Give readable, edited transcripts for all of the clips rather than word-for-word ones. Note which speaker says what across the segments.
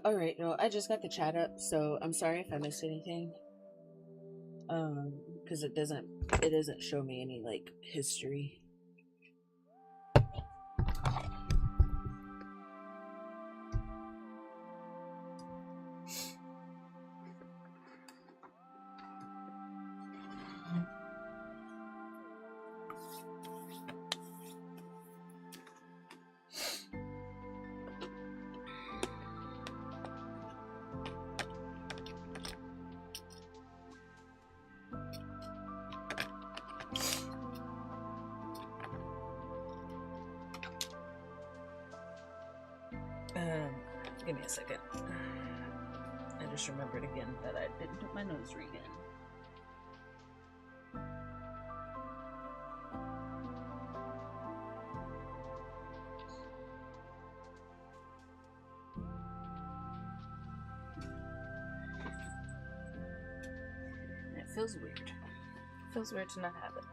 Speaker 1: Alright, no, I just got the chat up, so I'm sorry if I missed anything. Because it doesn't show me any like history. Give me a second. I just remembered again that I didn't put my nose ring in. It feels weird. It feels weird to not have it.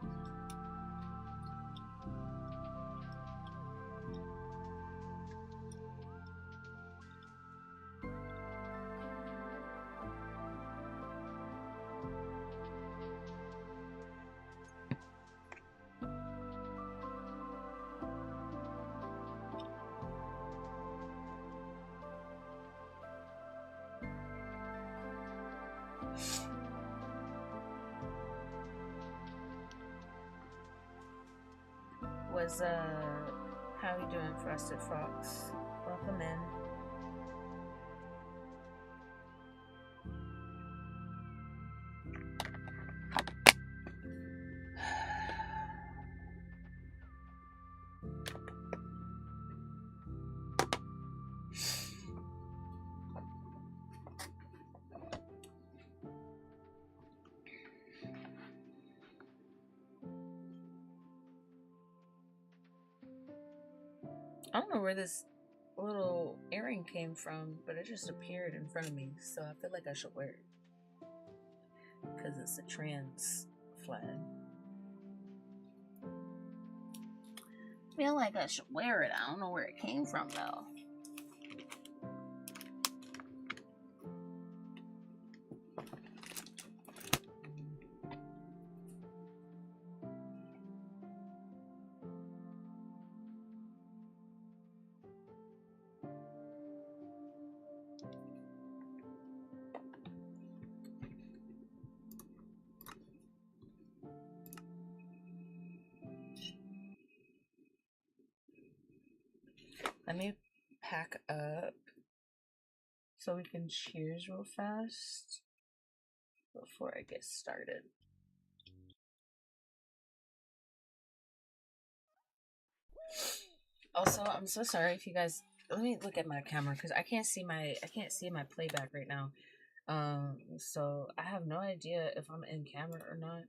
Speaker 1: How you doing, Frosted Fox? Welcome in. I don't know where this little earring came from, but it just appeared in front of me, so I feel like I should wear it. Because it's a trans flag. I feel like I should wear it. I don't know where it came from, though. Let me pack up so we can cheers real fast before I get started. Also, I'm so sorry if you guys. Let me look at my camera because I can't see my playback right now. So I have no idea if I'm in camera or not.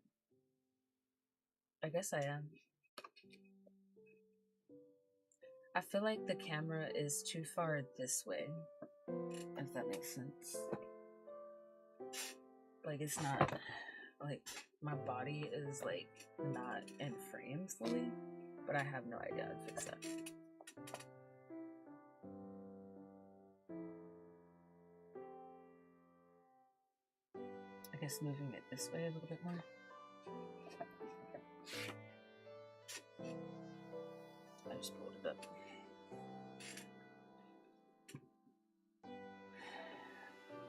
Speaker 1: I guess I am. I feel like the camera is too far this way, if that makes sense. Like it's not, like my body is like not in frame fully, but I have no idea how to fix that. I guess moving it this way a little bit more. I just pulled it up.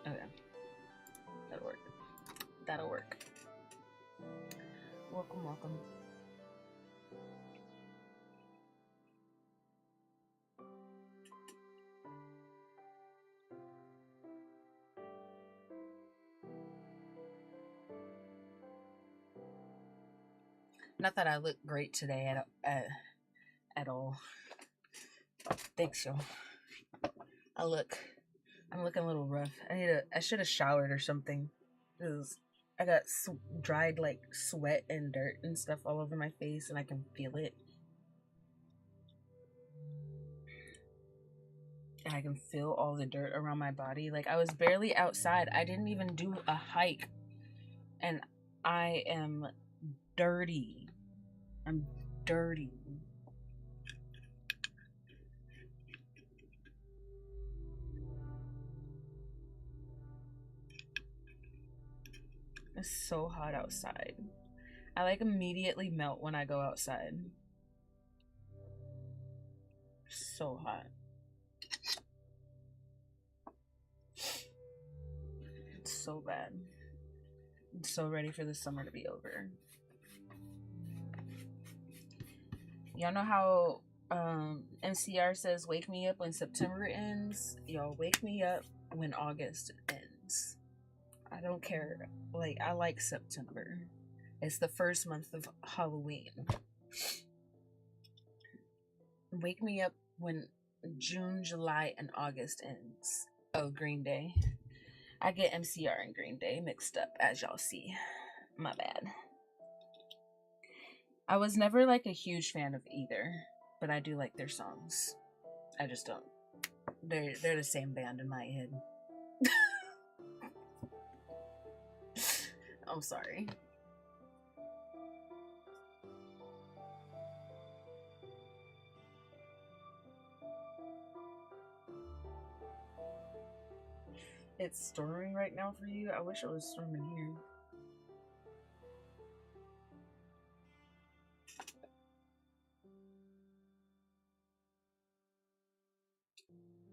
Speaker 1: Okay. That'll work. That'll work. Welcome, welcome. Not that I look great today at all. Thanks, y'all. I'm looking a little rough. I should have showered or something. 'Cause I got dried like sweat and dirt and stuff all over my face, and I can feel it. And I can feel all the dirt around my body. Like, I was barely outside. I didn't even do a hike, and I am dirty. I'm dirty. It's so hot outside. I like immediately melt when I go outside. So hot. It's so bad. I'm so ready for the summer to be over. Y'all know how MCR says wake me up when September ends? Y'all, wake me up when August ends. I don't care. Like, I like September. It's the first month of Halloween. Wake me up when June, July, and August ends. Oh, Green Day. I get MCR and Green Day mixed up, as y'all see. My bad. I was never like a huge fan of either, but I do like their songs. I just don't. They're the same band in my head. I'm sorry. It's storming right now for you? I wish it was storming here.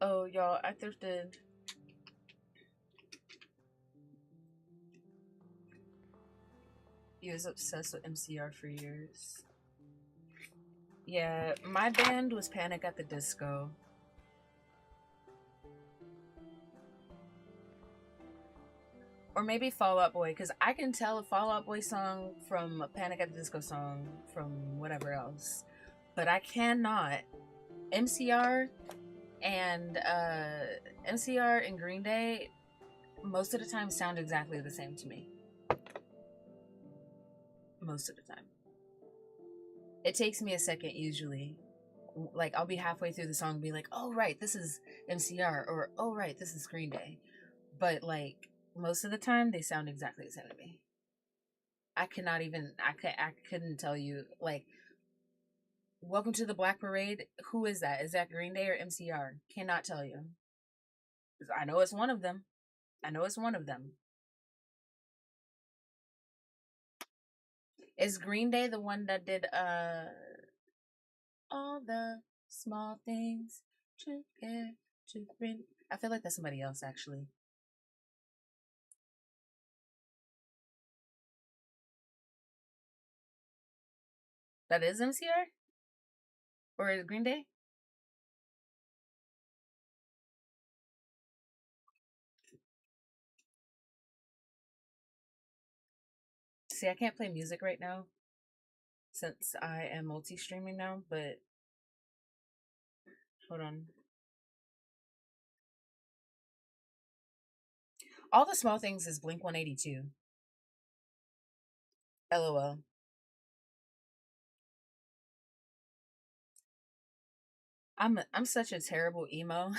Speaker 1: Oh, y'all, I thrifted. He was obsessed with MCR for years. Yeah, my band was Panic at the Disco. Or maybe Fall Out Boy, because I can tell a Fall Out Boy song from a Panic at the Disco song from whatever else. But I cannot. MCR and Green Day most of the time sound exactly the same to me. Most of the time. It takes me a second usually. Like, I'll be halfway through the song and be like, oh right, this is MCR, or oh right, this is Green Day. But like, most of the time they sound exactly the same to me. I couldn't tell you, like, Welcome to the Black Parade, who is that? Is that Green Day or MCR? Cannot tell you. I know it's one of them. Is Green Day the one that did all the small things to care to bring? I feel like that's somebody else actually. That is MCR? Or is Green Day? See, I can't play music right now since I am multi-streaming now, but hold on. All the small things is Blink 182. LOL. I'm such a terrible emo.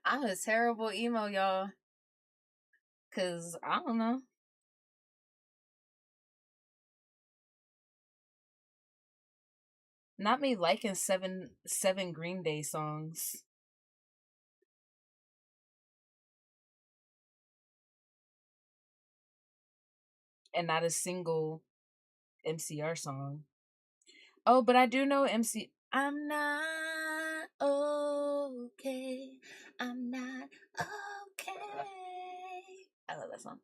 Speaker 1: I'm a terrible emo, y'all. Cause I don't know. Not me liking seven Green Day songs. And not a single MCR song. Oh, but I do know MC. I'm not okay. I'm not okay. I love that song.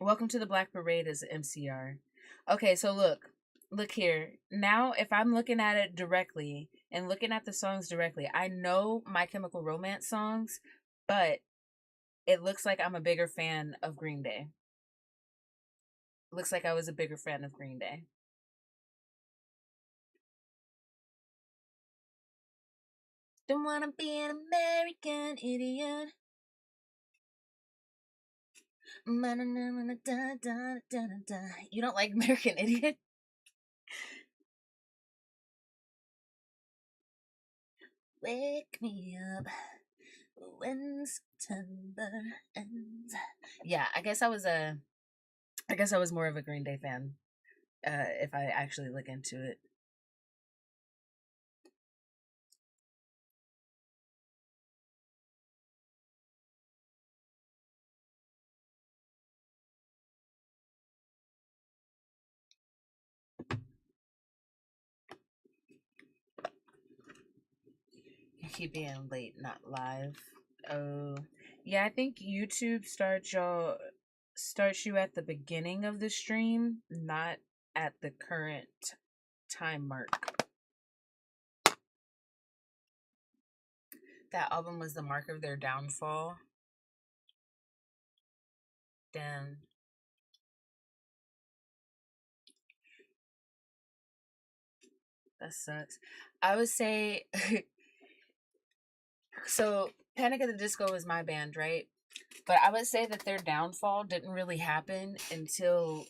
Speaker 1: Welcome to the Black Parade is MCR. Okay, so look here. Now, if I'm looking at it directly and looking at the songs directly, I know My Chemical Romance songs, but it looks like I'm a bigger fan of Green Day. Looks like I was a bigger fan of Green Day. Don't wanna be an American idiot. You don't like American Idiot? Wake me up when September ends. Yeah, I guess I was more of a Green Day fan. If I actually look into it. Keep being late, not live. Oh, yeah. I think YouTube starts you at the beginning of the stream, not at the current time mark. That album was the mark of their downfall. Damn. That sucks. I would say so Panic at the Disco is my band, right? But I would say that their downfall didn't really happen until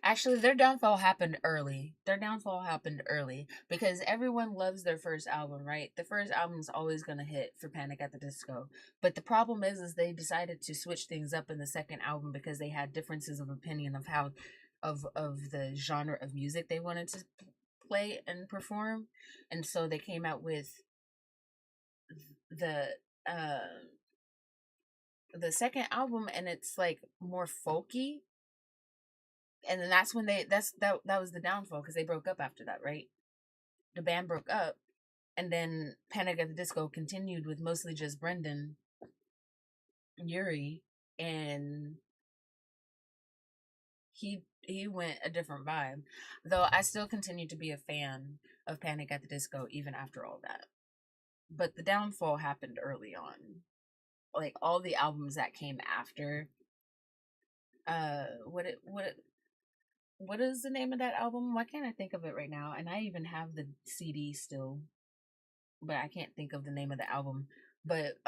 Speaker 1: actually their downfall happened early. Their downfall happened early because everyone loves their first album, right? The first album is always going to hit for Panic at the Disco. But the problem is they decided to switch things up in the second album because they had differences of opinion of how of the genre of music they wanted to play and perform. And so they came out with the uh the second album, and it's like more folky, and then that's when that was the downfall because they broke up after that, right? The band broke up, and then Panic at the Disco continued with mostly just Brendan Urie, and he went a different vibe. Though I still continue to be a fan of Panic at the Disco even after all that. But the downfall happened early on. Like all the albums that came after what is the name of that album? Why can't I think of it right now? And I even have the CD still, but I can't think of the name of the album. But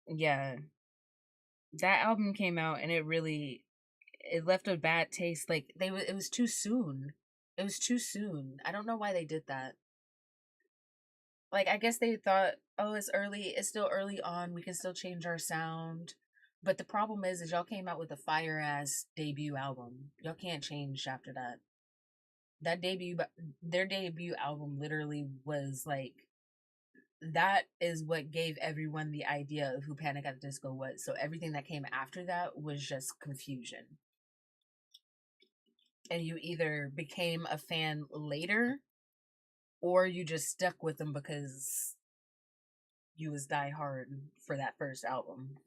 Speaker 1: yeah, that album came out and it left a bad taste. Like it was too soon. It was too soon. I don't know why they did that. Like I guess they thought, oh, it's early. It's still early on. We can still change our sound. But the problem is y'all came out with a fire ass debut album. Y'all can't change after that. That debut, their debut album literally was like, that is what gave everyone the idea of who Panic at the Disco was. So everything that came after that was just confusion. And you either became a fan later or you just stuck with them because you was die hard for that first album.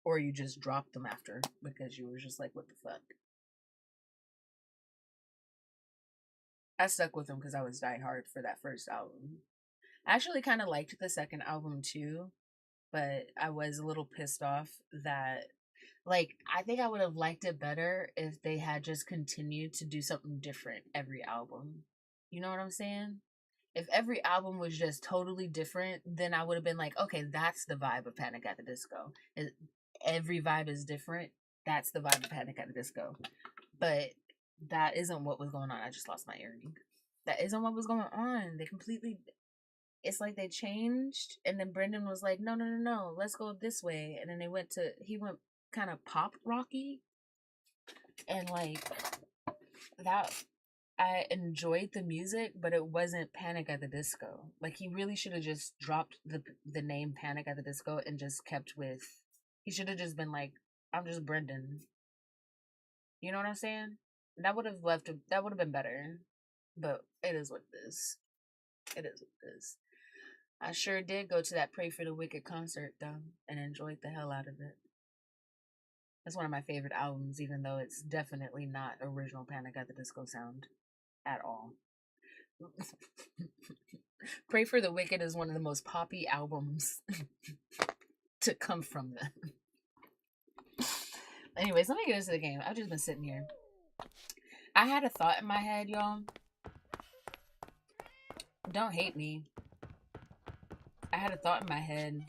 Speaker 1: Or you just dropped them after because you were just like, what the fuck? I stuck with them because I was die hard for that first album. I actually kind of liked the second album too, but I was a little pissed off that, like, I think I would have liked it better if they had just continued to do something different every album. You know what I'm saying? If every album was just totally different, then I would have been like, okay, that's the vibe of Panic at the Disco. Every vibe is different. That's the vibe of Panic at the Disco. But that isn't what was going on. I just lost my earring. That isn't what was going on. They completely, it's like they changed, and then Brendan was like, no, no, no, no, let's go this way. And then he went kind of pop rocky, and like that, I enjoyed the music, but it wasn't Panic at the Disco. Like he really should have just dropped the name Panic at the Disco and just kept with, he should have just been like, I'm just Brendan. You know what I'm saying? That would have been better. But it is what it is. It is what it is. I sure did go to that Pray for the Wicked concert though and enjoyed the hell out of it. That's one of my favorite albums, even though it's definitely not original Panic at the Disco sound at all. Pray for the Wicked is one of the most poppy albums to come from them. Anyways, let me get into the game. I've just been sitting here. I had a thought in my head, y'all. Don't hate me. I had a thought in my head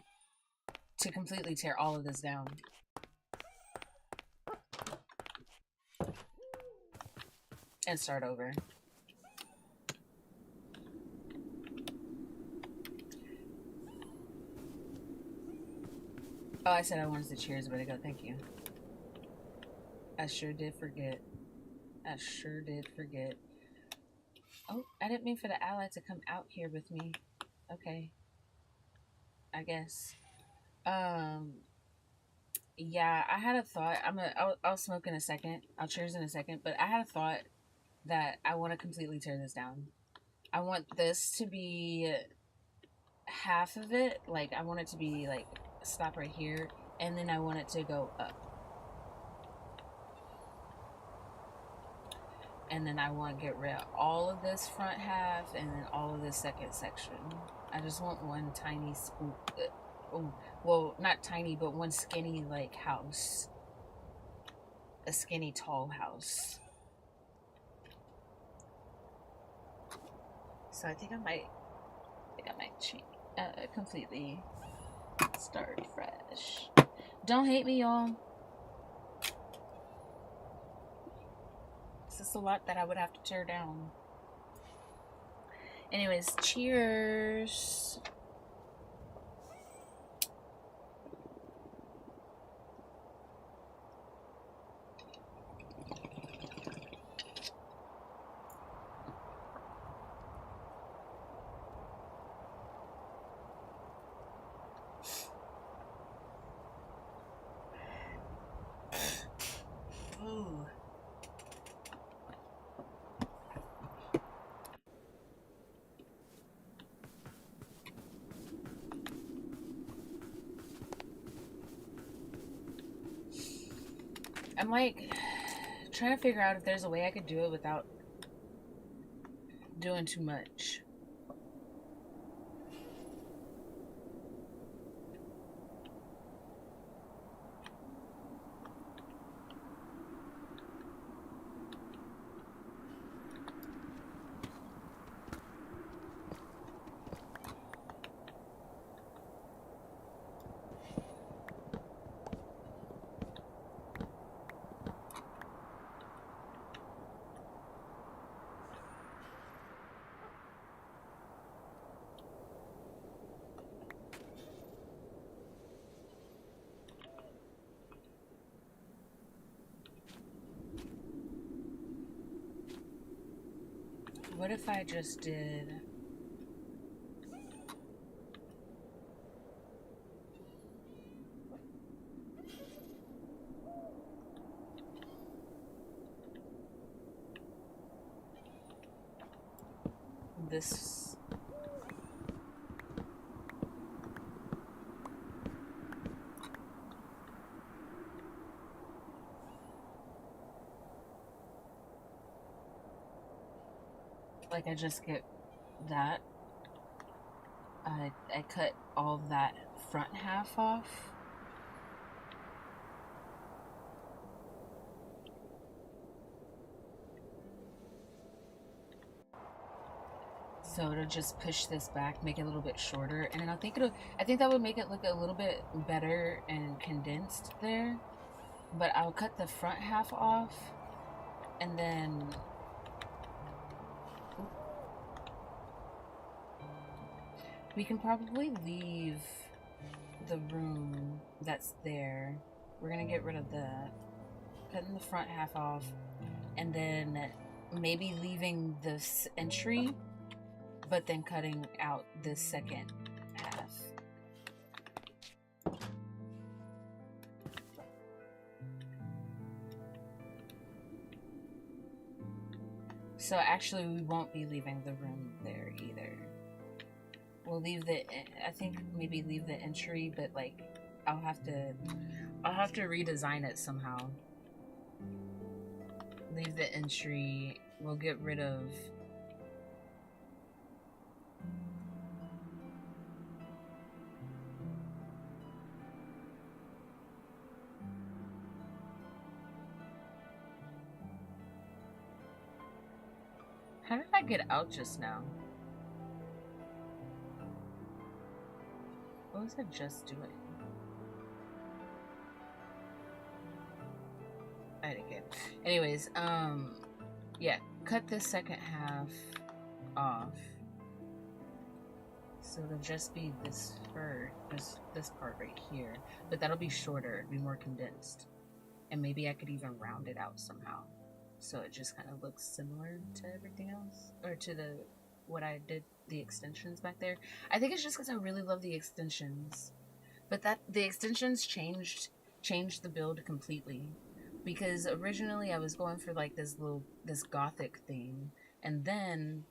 Speaker 1: to completely tear all of this down. And start over. Oh, I said I wanted to cheers a bit ago. Thank you. I sure did forget. I sure did forget. Oh, I didn't mean for the ally to come out here with me. Okay. I guess. Yeah, I had a thought. I'll smoke in a second. I'll cheers in a second. But I had a thought that I want to completely tear this down. I want this to be half of it. Like, I want it to be, like, stop right here. And then I want it to go up. And then I want to get rid of all of this front half and then all of this second section. I just want one tiny spook. Well, not tiny, but one skinny, like, house. A skinny, tall house. So I think I might change, completely start fresh. Don't hate me, y'all. It's just a lot that I would have to tear down. Anyways, cheers. Ooh. I'm like trying to figure out if there's a way I could do it without doing too much. What if I just did this? Like, I just get that. I cut all that front half off. So it'll just push this back, make it a little bit shorter, and then I think that would make it look a little bit better and condensed there. But I'll cut the front half off, and then we can probably leave the room that's there. We're gonna get rid of that, cutting the front half off, and then maybe leaving this entry, but then cutting out this second half. So actually we won't be leaving the room there either. We'll leave I think maybe leave the entry, but like I'll have to redesign it somehow. Leave the entry. We'll get rid of How did I get out just now? What was I just doing? I didn't get. Anyways, yeah, cut this second half off. So it'll just be this part right here, but that'll be shorter, it'll be more condensed, and maybe I could even round it out somehow, so it just kind of looks similar to everything else, or to what I did the extensions back there. I think it's just because I really love the extensions, but the extensions changed the build completely, because originally I was going for like this gothic thing, and then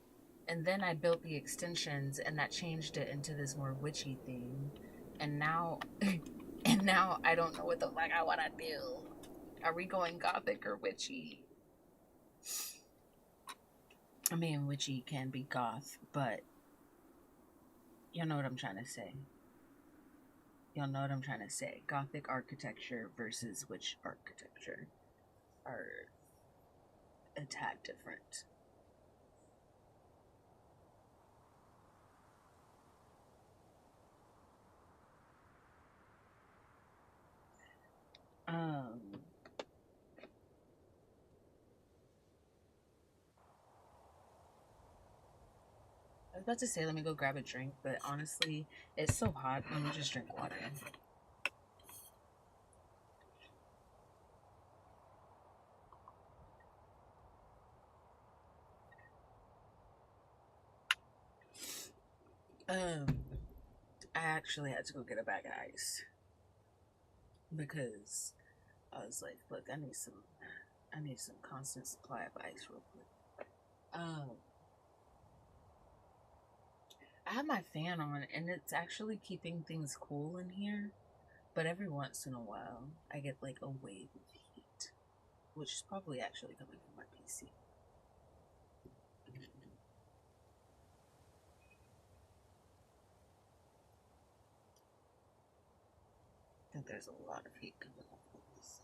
Speaker 1: I built the extensions, and that changed it into this more witchy thing, and now I don't know what the fuck I want to do. Are we going gothic or witchy? I mean, witchy can be goth, but you know what I'm trying to say. You'll know what I'm trying to say. Gothic architecture versus witch architecture are a tad different. I was about to say let me go grab a drink, but honestly, it's so hot. Let me just drink water. I actually had to go get a bag of ice because I was like, look, I need some constant supply of ice real quick. I have my fan on and it's actually keeping things cool in here, but every once in a while I get like a wave of heat, which is probably actually coming from my PC. I think there's a lot of heat coming off of this.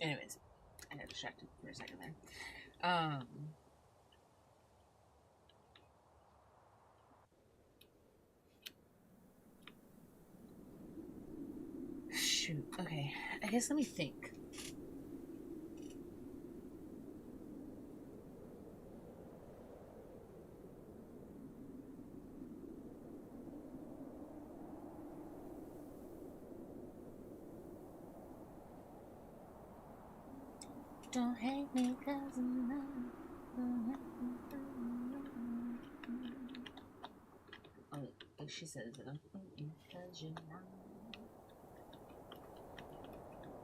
Speaker 1: Anyways, I got distracted for a second there. Shoot. Okay. I guess let me think. Don't hate me 'cause I'm not. Oh, she says, don't hate me 'cause you're not.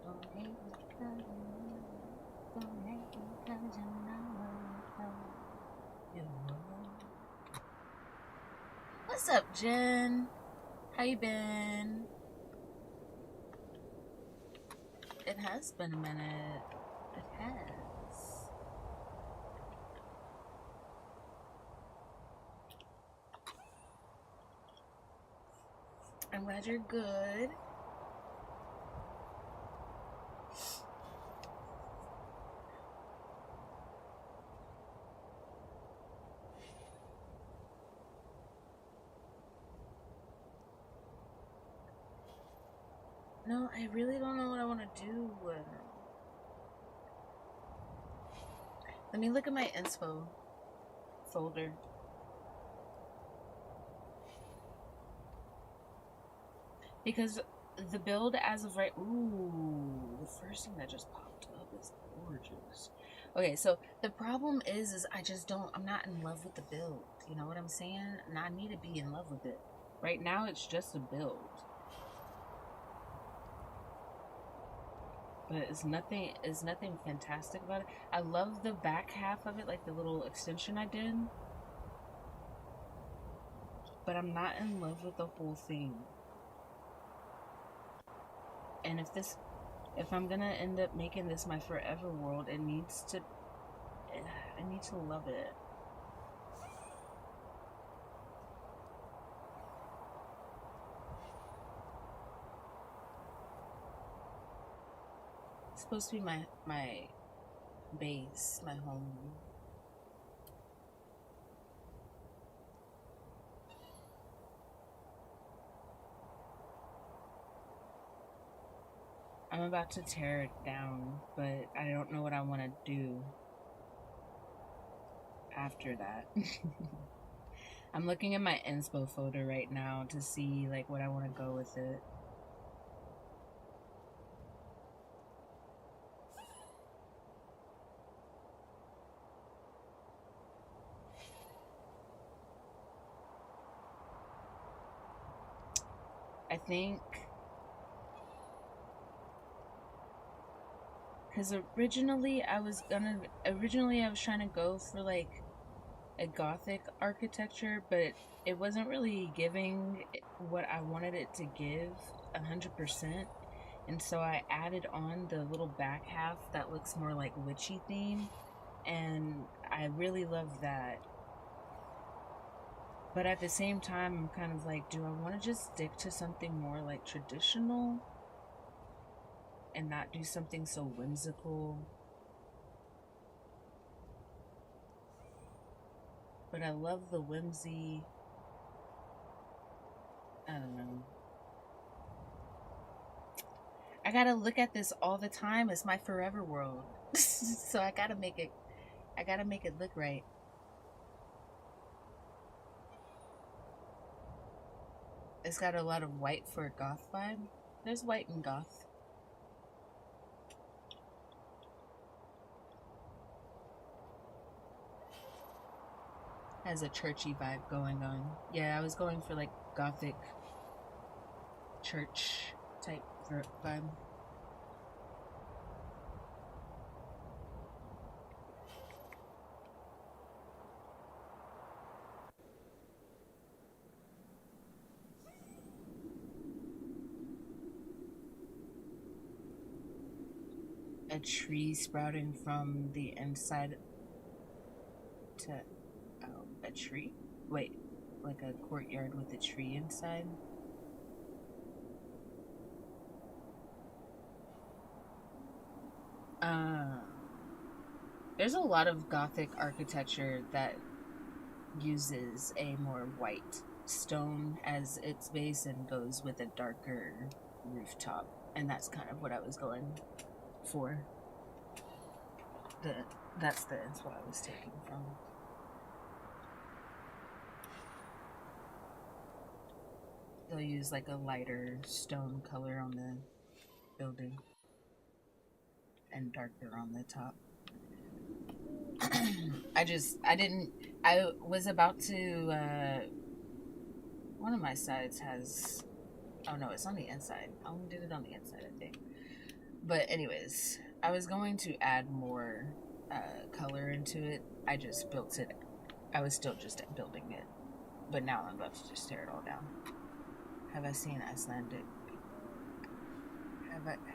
Speaker 1: Don't hate me 'cause you're not. Don't hate me 'cause you're not. What's up, Jen? How you been? It has been a minute. It has. I'm glad you're good. No, I really don't know what I want to do. Let me look at my inspo folder. Because the build as of right... Ooh, the first thing that just popped up is gorgeous. Okay, so the problem is I just don't... I'm not in love with the build. You know what I'm saying? And I need to be in love with it. Right now, it's just a build. But it's nothing fantastic about it. I love the back half of it, like the little extension I did. But I'm not in love with the whole thing. And if I'm gonna end up making this my forever world, I need to love it. supposed to be my base, my home. I'm about to tear it down, but I don't know what I want to do after that. I'm looking at my inspo folder right now to see like what I want to go with it. I think because originally I was trying to go for like a gothic architecture, but it wasn't really giving what I wanted it to give 100%. And so I added on the little back half that looks more like witchy theme, and I really love that. But at the same time, I'm kind of like, do I want to just stick to something more like traditional and not do something so whimsical? But I love the whimsy. I don't know. I gotta look at this all the time. It's my forever world. So I gotta make it look right. It's got a lot of white for a goth vibe. There's white in goth. Has a churchy vibe going on. Yeah, I was going for like gothic church type vibe. A tree sprouting from the inside to a tree? Wait, like a courtyard with a tree inside? There's a lot of gothic architecture that uses a more white stone as its base and goes with a darker rooftop, and that's kind of what I was going for. That's what I was taking from. They'll use like a lighter stone color on the building and darker on the top. I was about to, one of my sides has, oh no, it's on the inside. I only did it on the inside, I think. But anyways, I was going to add more color into it. I just built it. I was still just building it. But now I'm about to just tear it all down. Have I seen Icelandic?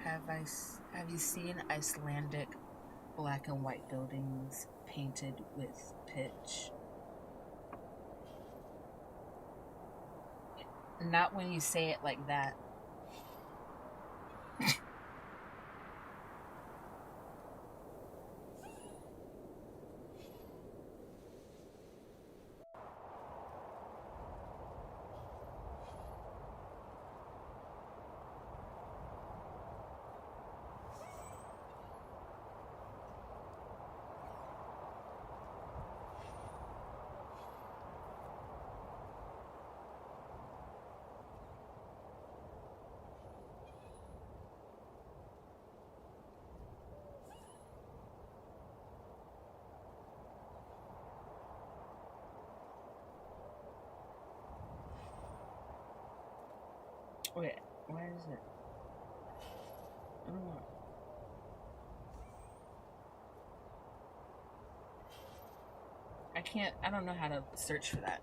Speaker 1: Have you seen Icelandic black and white buildings painted with pitch? Not when you say it like that. Wait, where is it? I don't know. I don't know how to search for that.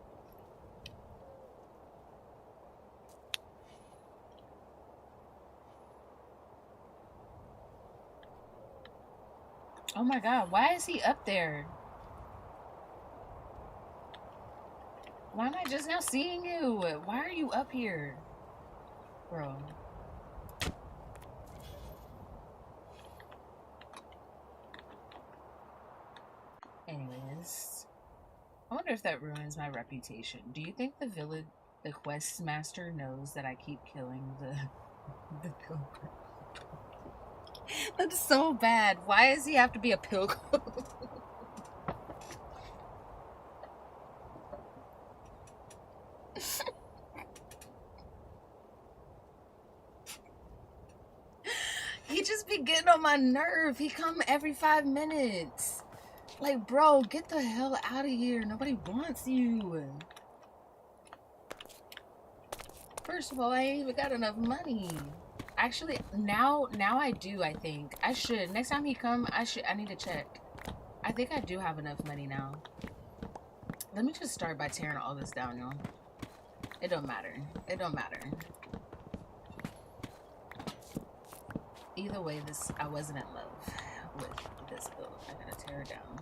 Speaker 1: Oh my god, why is he up there? Why am I just now seeing you? Why are you up here? Bro. Anyways, I wonder if that ruins my reputation. Do you think the quest master knows that I keep killing the pilgrim? That's so bad. Why does he have to be a pilgrim? He just be getting on my nerve. He come every 5 minutes. Like, bro, get the hell out of here. Nobody wants you. First of all, I ain't even got enough money. Actually, now I do, I think. I should. Next time he come, I need to check. I think I do have enough money now. Let me just start by tearing all this down, y'all. It don't matter. It don't matter. Either way, I wasn't in love with this build. I gotta tear it down.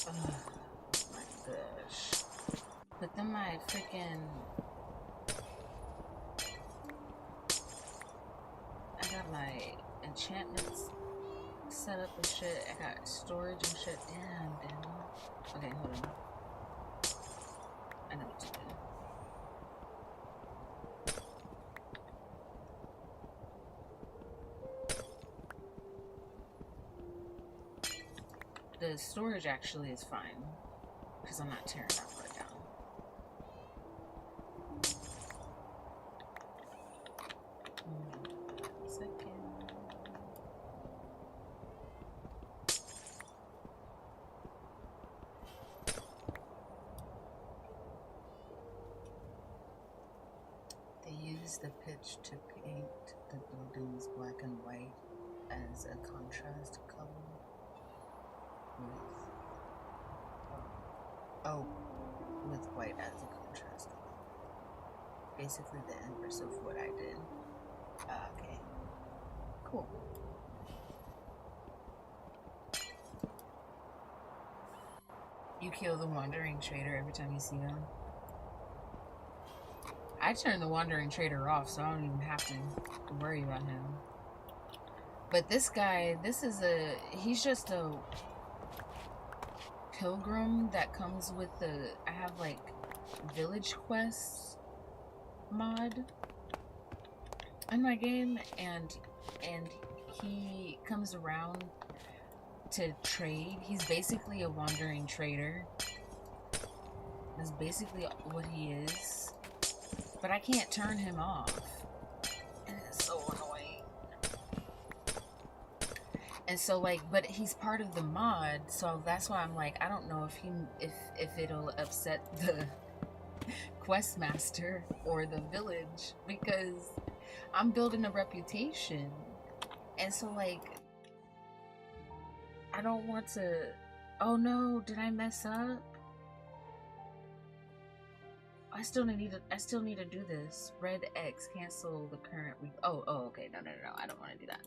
Speaker 1: Oh my gosh. But then my freaking... I got my enchantments set up and shit. I got storage and shit. Damn. Okay, hold on. I know what to do. The storage actually is fine because I'm not tearing that part down. The pitch to paint the buildings black and white as a contrast color with white as a contrast color. Basically the inverse of what I did. Okay. Cool. You kill the wandering trader every time you see them. I turned the wandering trader off, so I don't even have to worry about him. But this guy, he's just a pilgrim that comes with I have like village quests mod in my game, and he comes around to trade. He's basically a wandering trader. That's basically what he is. But I can't turn him off. And it's so annoying. And so but he's part of the mod, so that's why I'm like, I don't know if it'll upset the quest master or the village, because I'm building a reputation. And so I don't want to... Oh no, did I mess up? I still need to do this. Red X, cancel the current week. Oh, okay. No. I don't want to do that.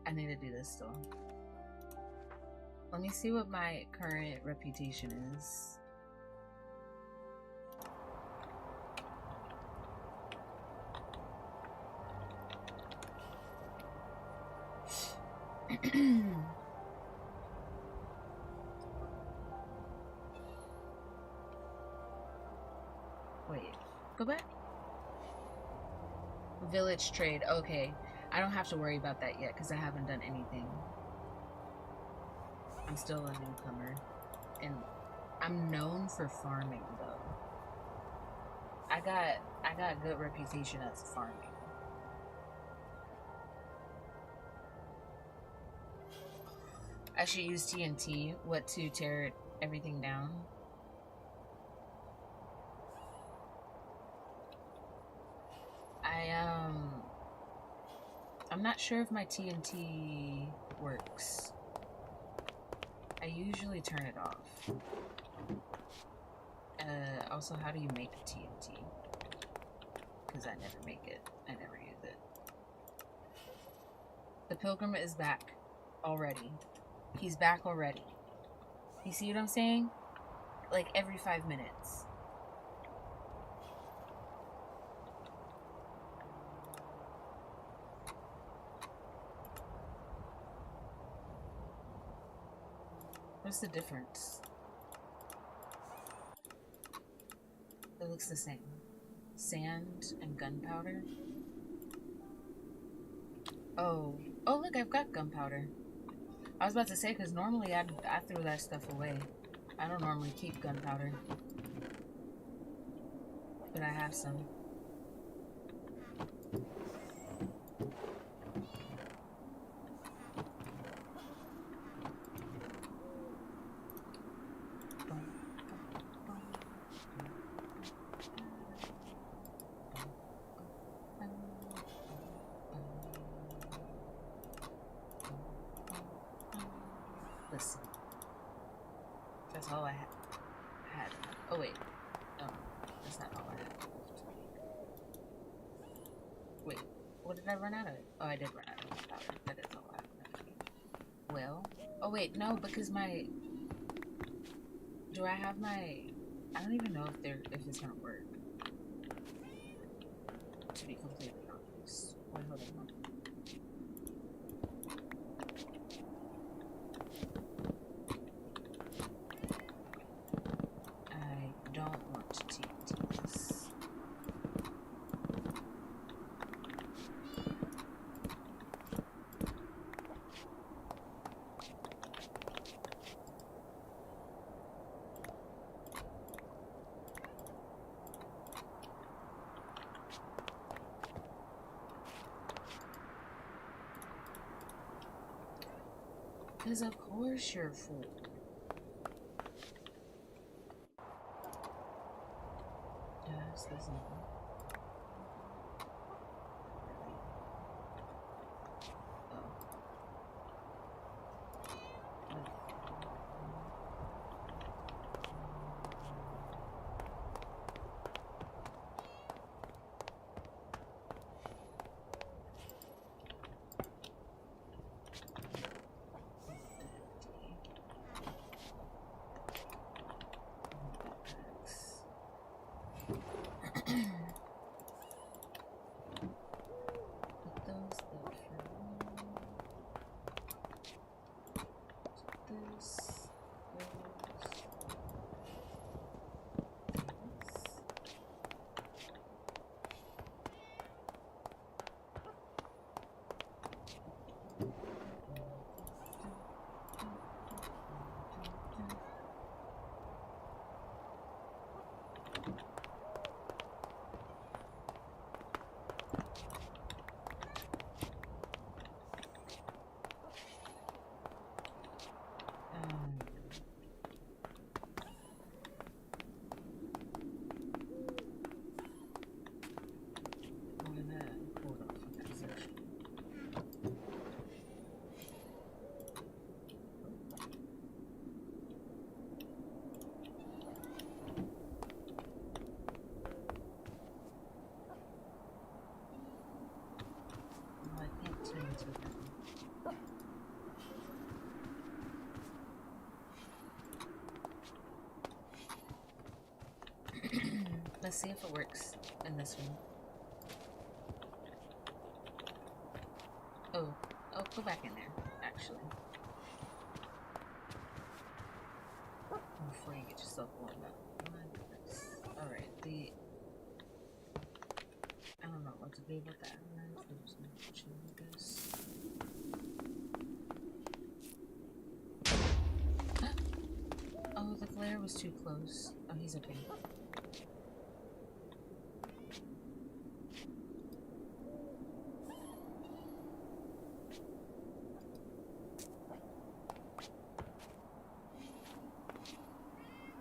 Speaker 1: I need to do this still. Let me see what my current reputation is. Wait, go back. Village trade. Okay, I don't have to worry about that yet because I haven't done anything. I'm still a newcomer, and I'm known for farming though. I got good reputation as farming. I should use TNT. What to tear everything down? I'm not sure if my TNT works. I usually turn it off. Also, how do you make TNT? Because I never make it. I never use it. The pilgrim is back already. He's back already. You see what I'm saying? Like every 5 minutes. What's the difference? It looks the same. Sand and gunpowder. Oh, look, I've got gunpowder. I was about to say, because normally I threw that stuff away. I don't normally keep gunpowder. But I have some. Listen. That's all I had. Oh, wait. No, that's not all I had. Wait, what did I run out of? Oh, I did run out of powder. That is all I have. Well, oh wait, no, because my... Do I have my... I don't even know if it's gonna work. To be completely honest. Wait, hold on. I don't want to TNT this. Because of course you're full. Yes, this is... Let's see if it works in this one. Oh, go back in there, actually. Before you get yourself blown up. Alright, I don't know what to do with that. Oh, the glare was too close. Oh, he's okay.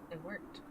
Speaker 1: It worked.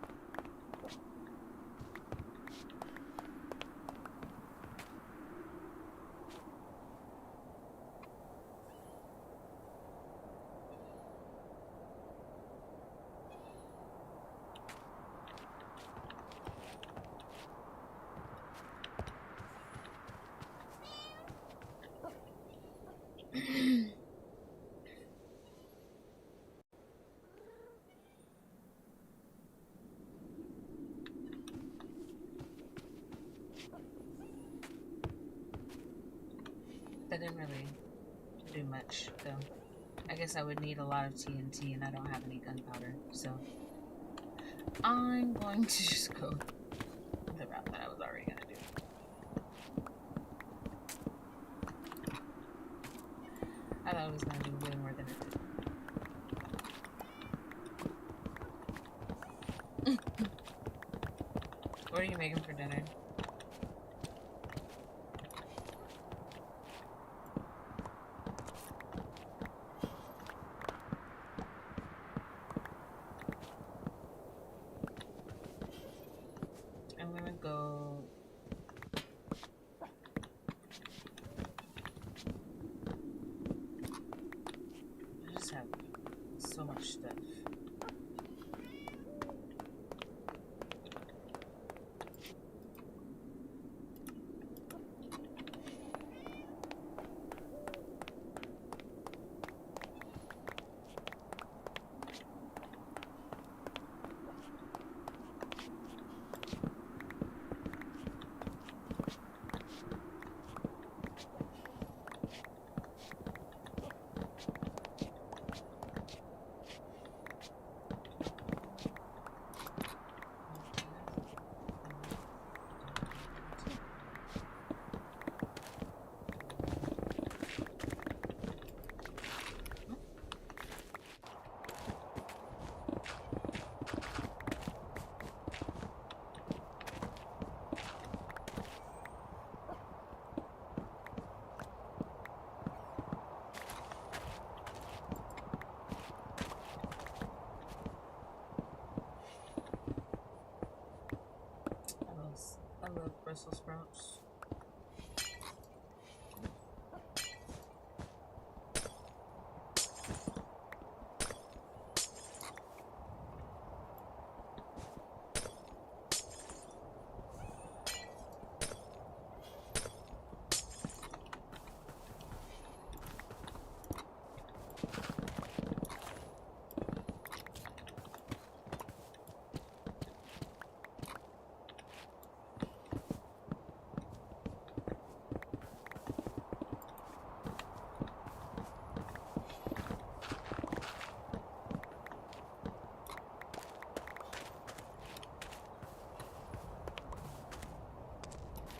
Speaker 1: That didn't really do much, though. I guess I would need a lot of TNT, and I don't have any gunpowder, so I'm going to just go the route that I was already gonna do. I thought it was gonna do way more than it did. What are you making for dinner? I'm gonna go. I just have so much stuff. I love Brussels sprouts.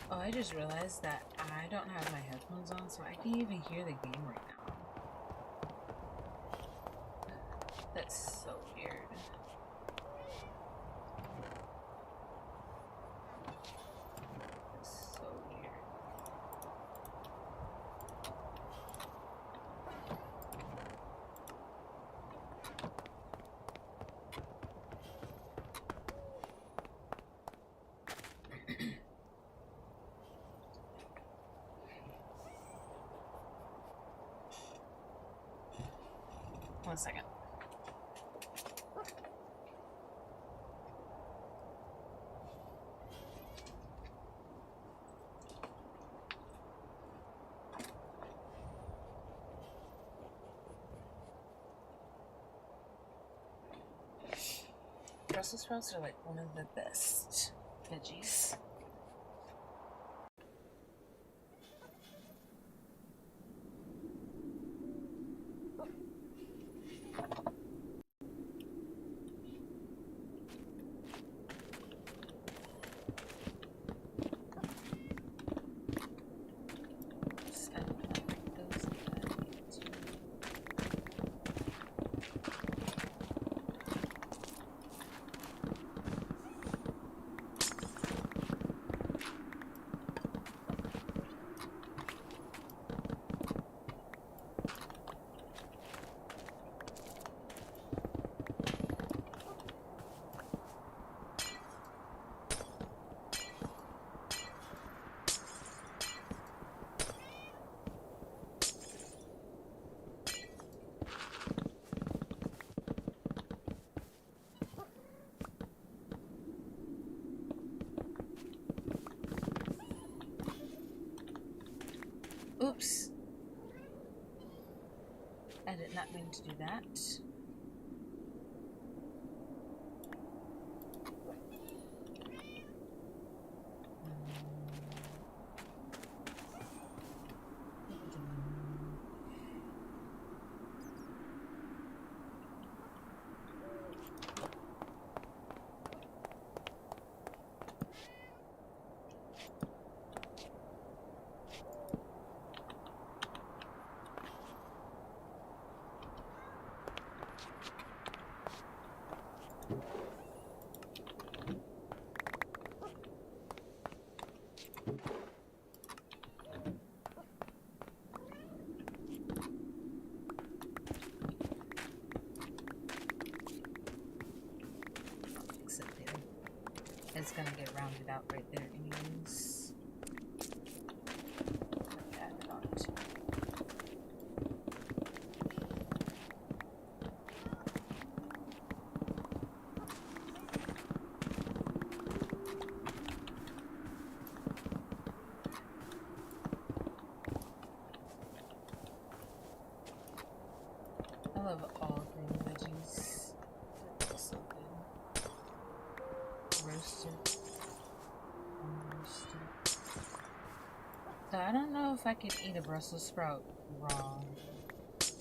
Speaker 1: Oh, I just realized that I don't have my headphones on, so I can't even hear the game right now. That's so weird. That's so weird. One second. Brussels sprouts are like one of the best veggies. Oops. I did not mean to do that. Fix it there. It's gonna get rounded out right there anyways. Add it on too. I love all green veggies. They're so good. Roasted. Unroasted. So I don't know if I can eat a Brussels sprout raw. Is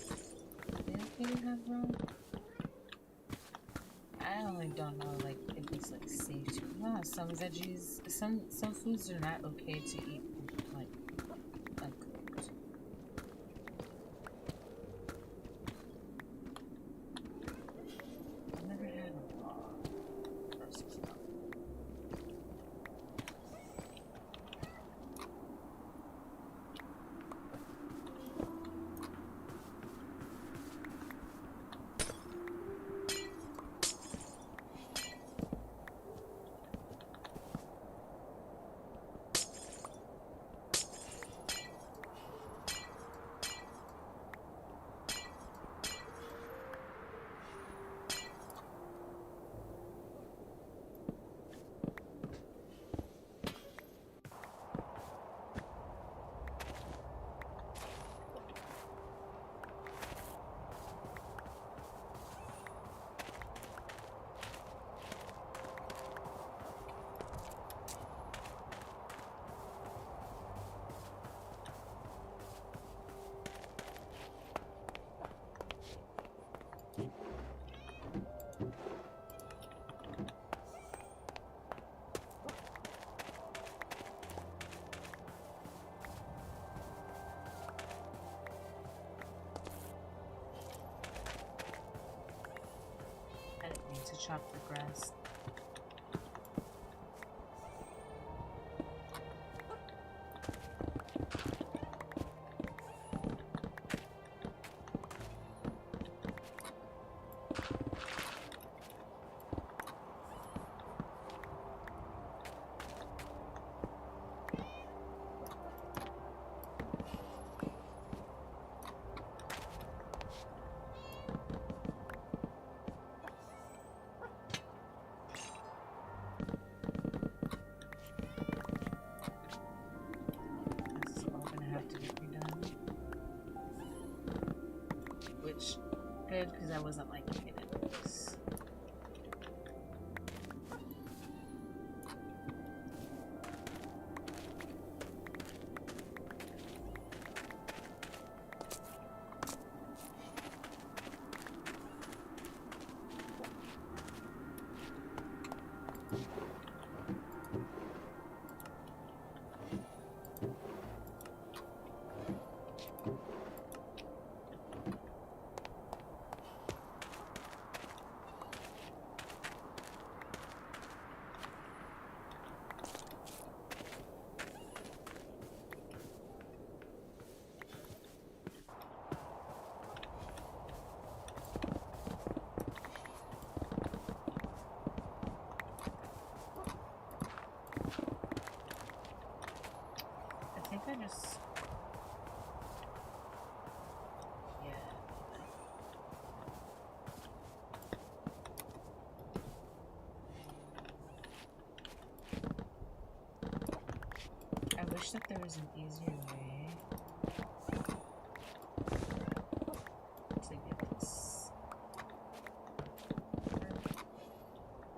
Speaker 1: it okay to have raw? I only don't know like if it's like safe to. No, some veggies, some foods are not okay to eat like uncooked. I've never had a raw Brussels sprout. I didn't mean to chop the grass. This is all gonna have to get redone. Which, good, because I wasn't liking it anyways. I think I just, yeah. I wish that there was an easier way to get this.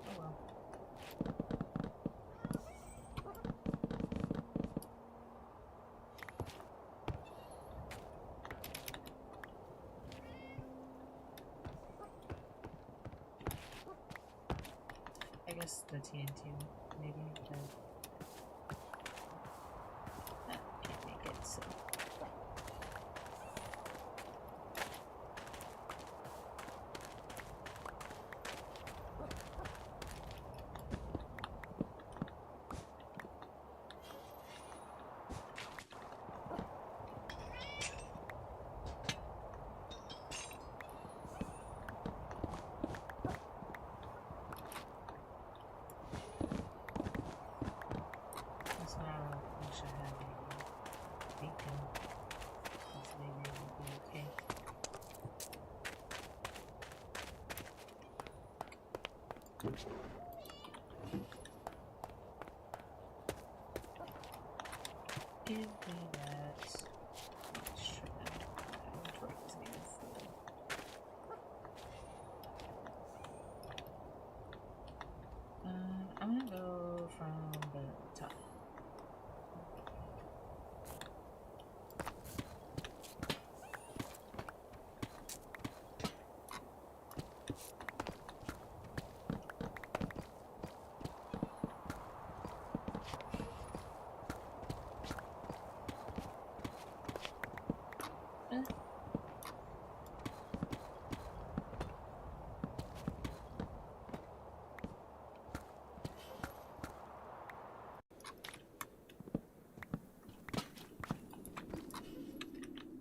Speaker 1: Oh well. I guess the TNT maybe, but that can't make it, so. Give me that. Sure. Inventory isn't even full. I'm gonna go from the top.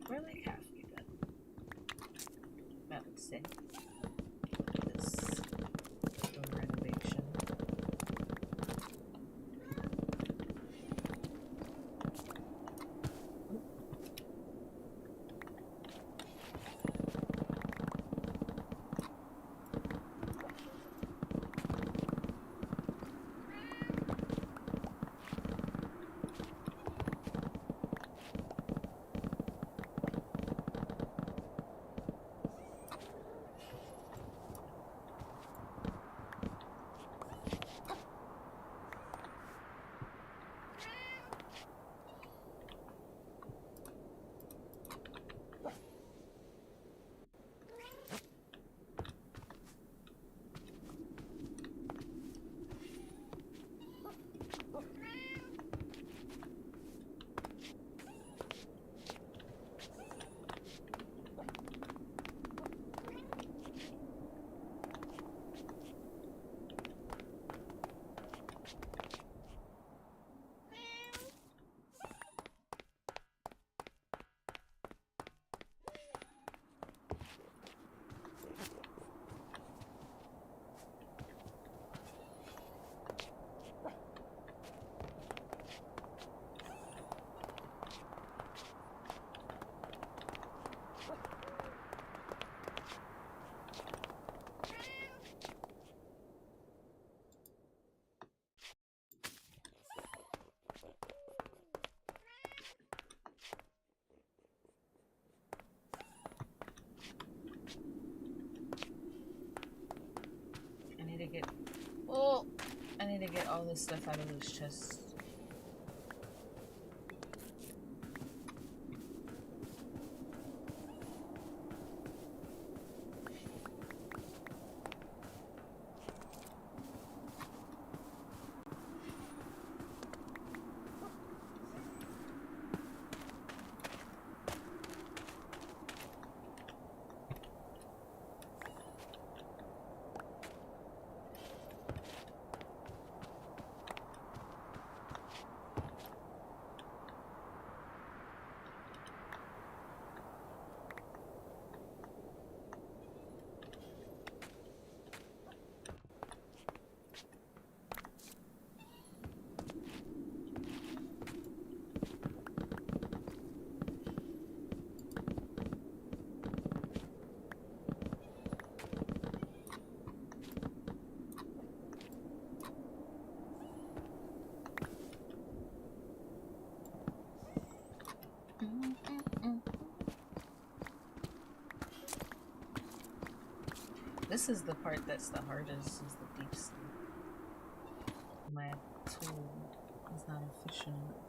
Speaker 1: We're like halfway done. I would say. This renovation. I need to get all this stuff out of this chest. This is the part that's the hardest, is the deep sleep. My tool is not efficient enough.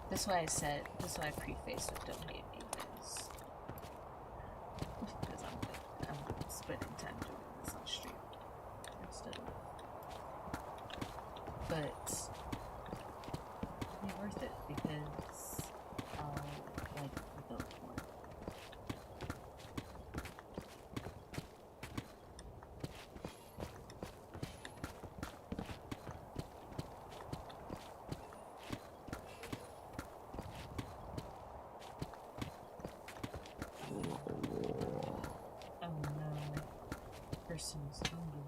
Speaker 1: That's why I said, that's why I prefaced with don't hate me, because I'm spending time doing this on stream instead of, but it'll be worth it because I'll like the more. Oh no, person's hungry.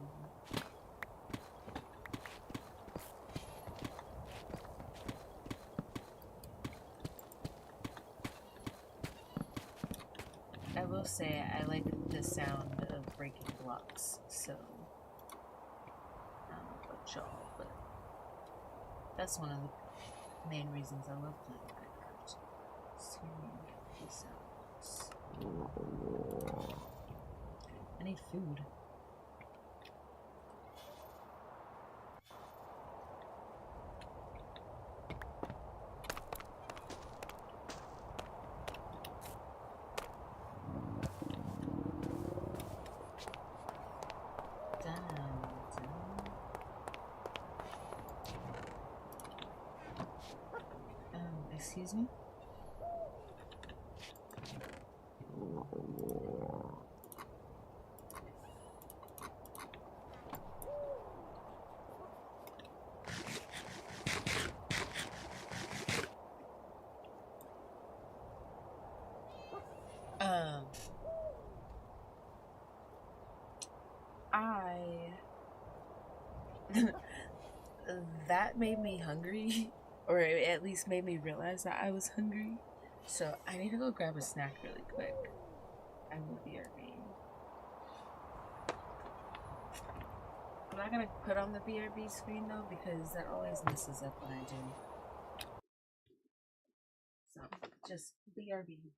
Speaker 1: I will say I like the sound of breaking blocks, so I don't know about y'all, but that's one of the main reasons I love playing Minecraft. Is hearing the sounds. I need food. Excuse me? I that made me hungry, or it at least made me realize that I was hungry. So I need to go grab a snack really quick. I will be RBing. I'm not gonna put on the BRB screen though because that always messes up when I do. So just BRB.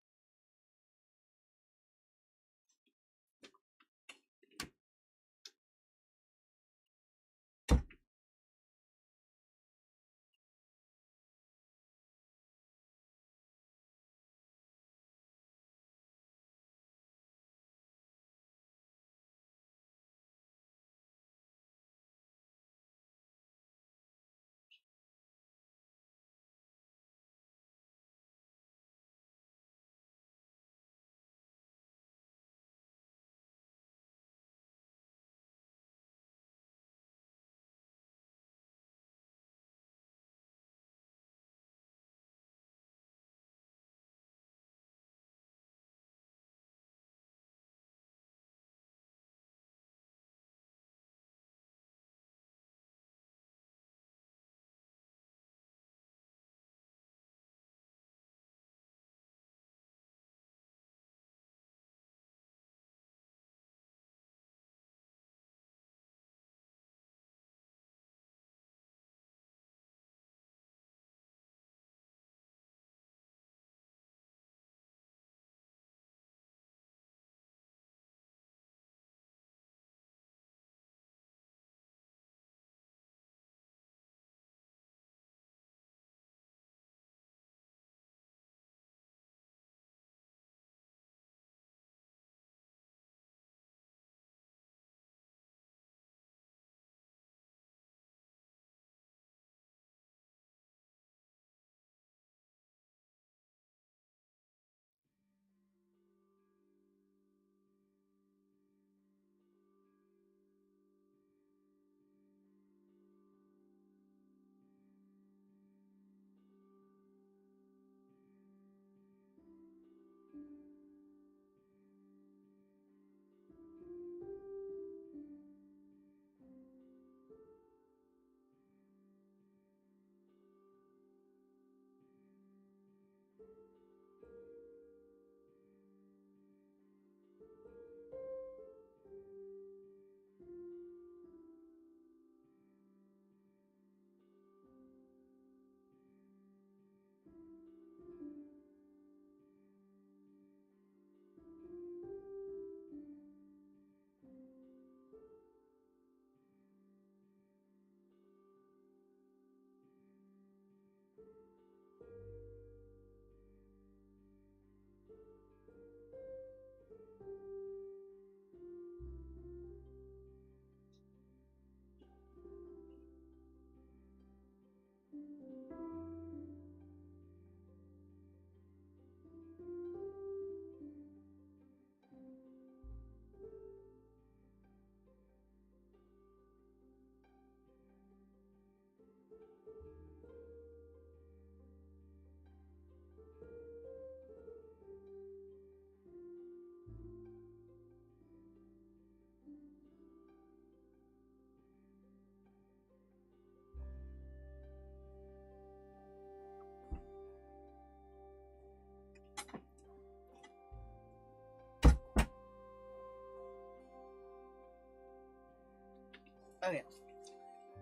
Speaker 1: Okay.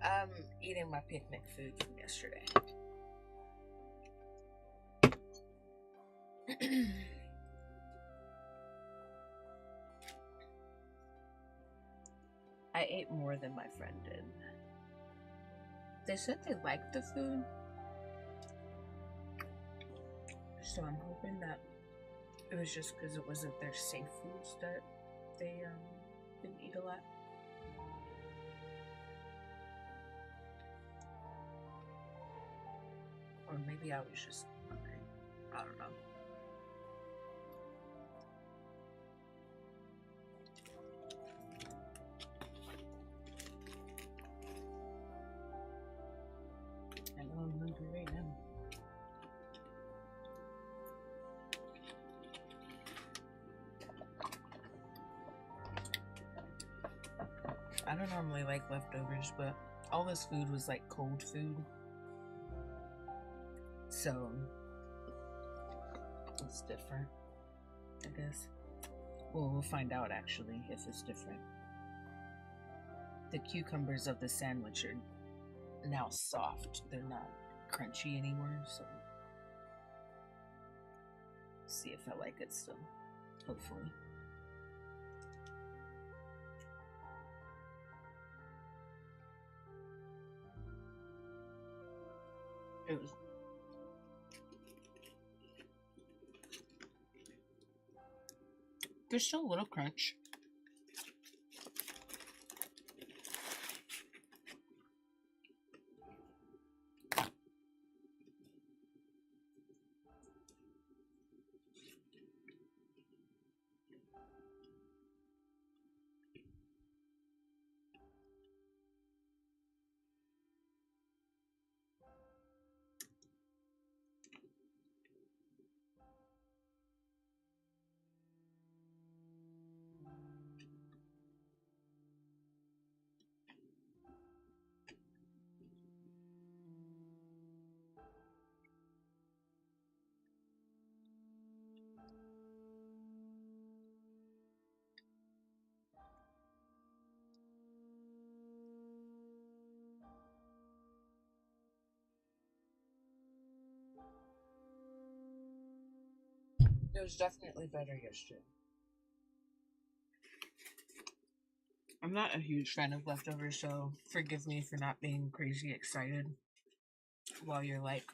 Speaker 1: I'm eating my picnic food from yesterday. I ate more than my friend did. They said they liked the food, so I'm hoping that it was just because it wasn't their safe foods that they didn't eat a lot. Or maybe I was just hungry. I don't know. I know I'm hungry right now. I don't normally like leftovers, but all this food was like cold food. So it's different, I guess. Well, we'll find out actually if it's different. The cucumbers of the sandwich are now soft. They're not crunchy anymore, so see if I like it still. Hopefully. It was there's still a little crunch. It was definitely better yesterday. I'm not a huge fan of leftovers, so forgive me for not being crazy excited while you're like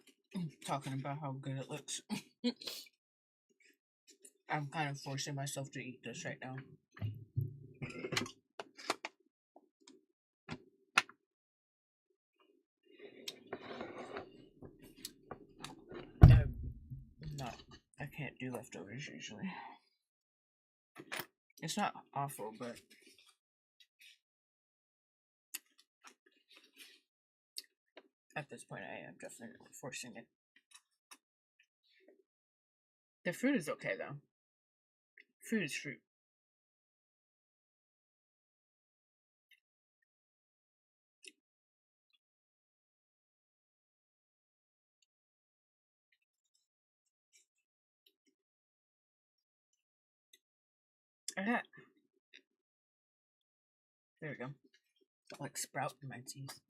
Speaker 1: talking about how good it looks. I'm kind of forcing myself to eat this right now. I can't do leftovers usually. It's not awful, but at this point I am definitely forcing it. The fruit is okay though. Fruit is fruit. Okay. There we go. Like sprout in my teeth.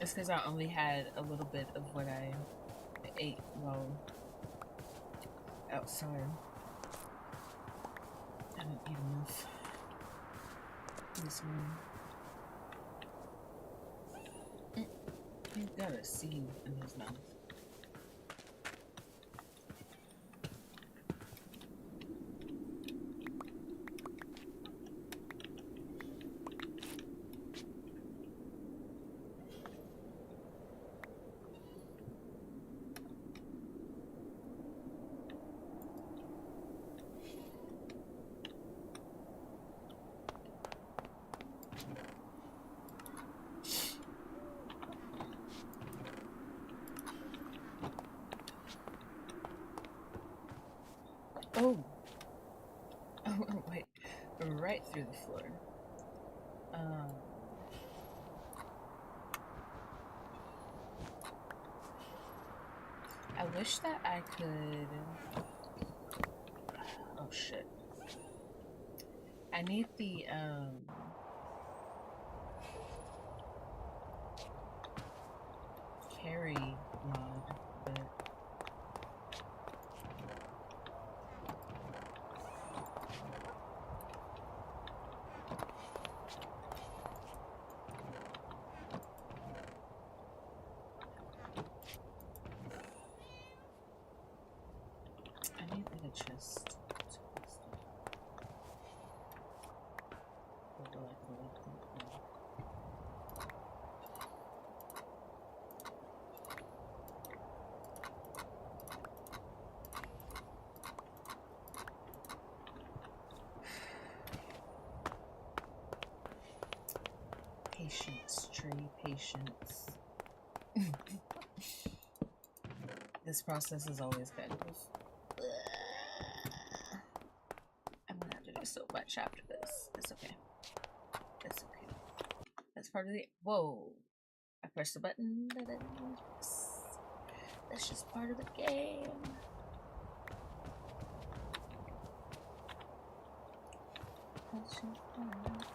Speaker 1: It's because I only had a little bit of what I ate while outside. I didn't eat enough this morning. He's got a seed in his mouth. Oh! Oh, wait. Right through the floor. I wish that I could... Oh, shit. I need the, carry mod, but... I need like a chest. Patience, tree, patience. This process is always kind of... I'm gonna have to do so much after this. It's okay. It's okay. That's part of the... Whoa. I pressed the button. That's just part of the game. That's just part of the game.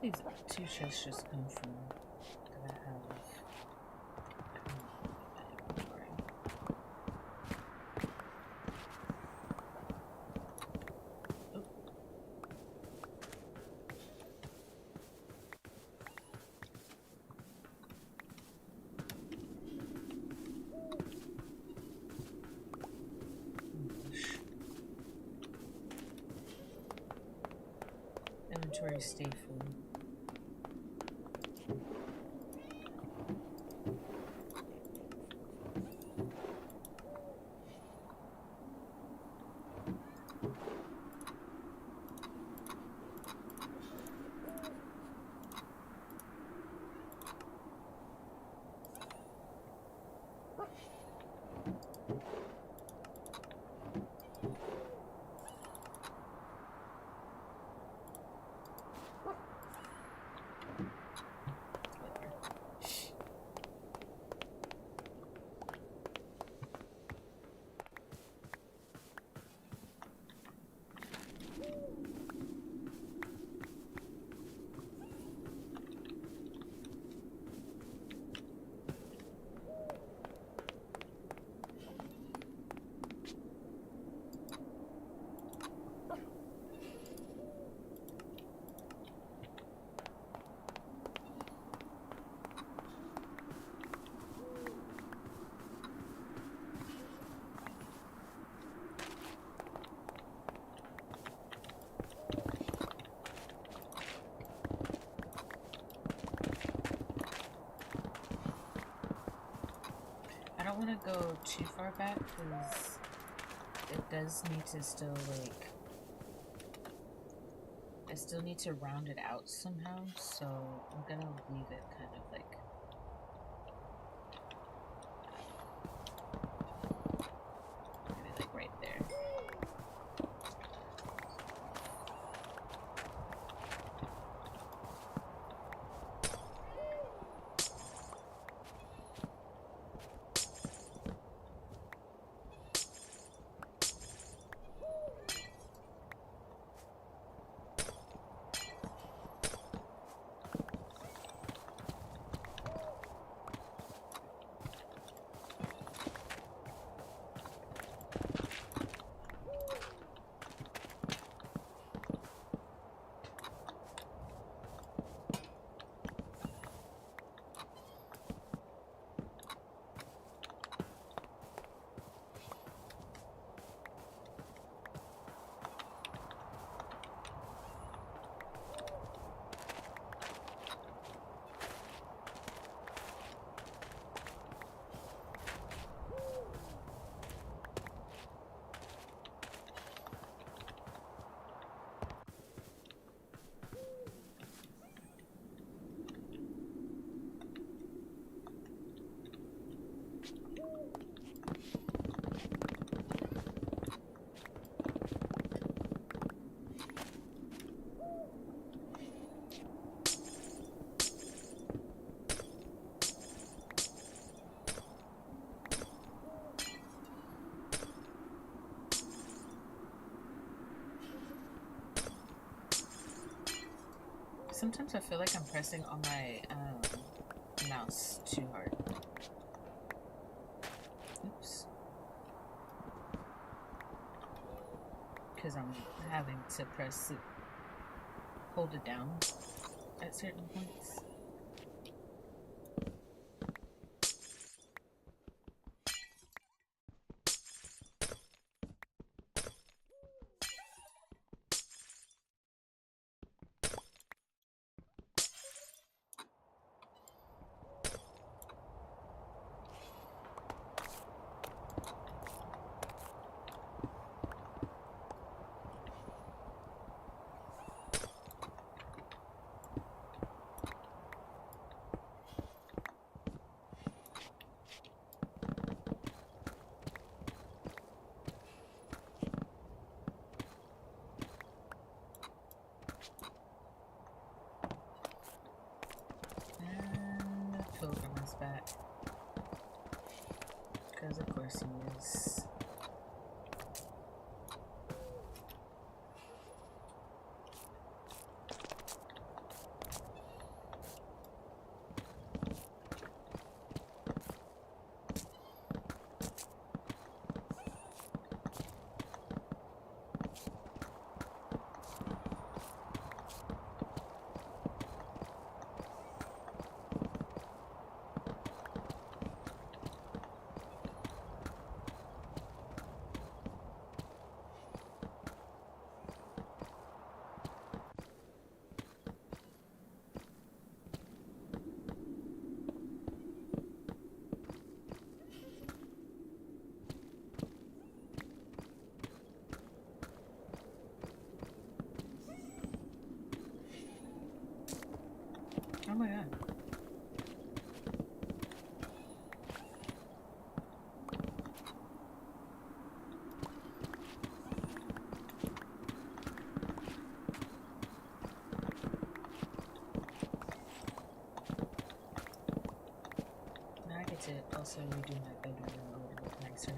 Speaker 1: did these two chests just come from that I have? Inventory stay full. I don't want to go too far back because it does need to still, like, I still need to round it out somehow, so I'm gonna leave it kind of like maybe like right there. Sometimes I feel like I'm pressing on my mouse too hard. Oops. Because I'm having to press it, hold it down at certain points. Back because of course he is. tried to also redo my bedroom a little bit nicer.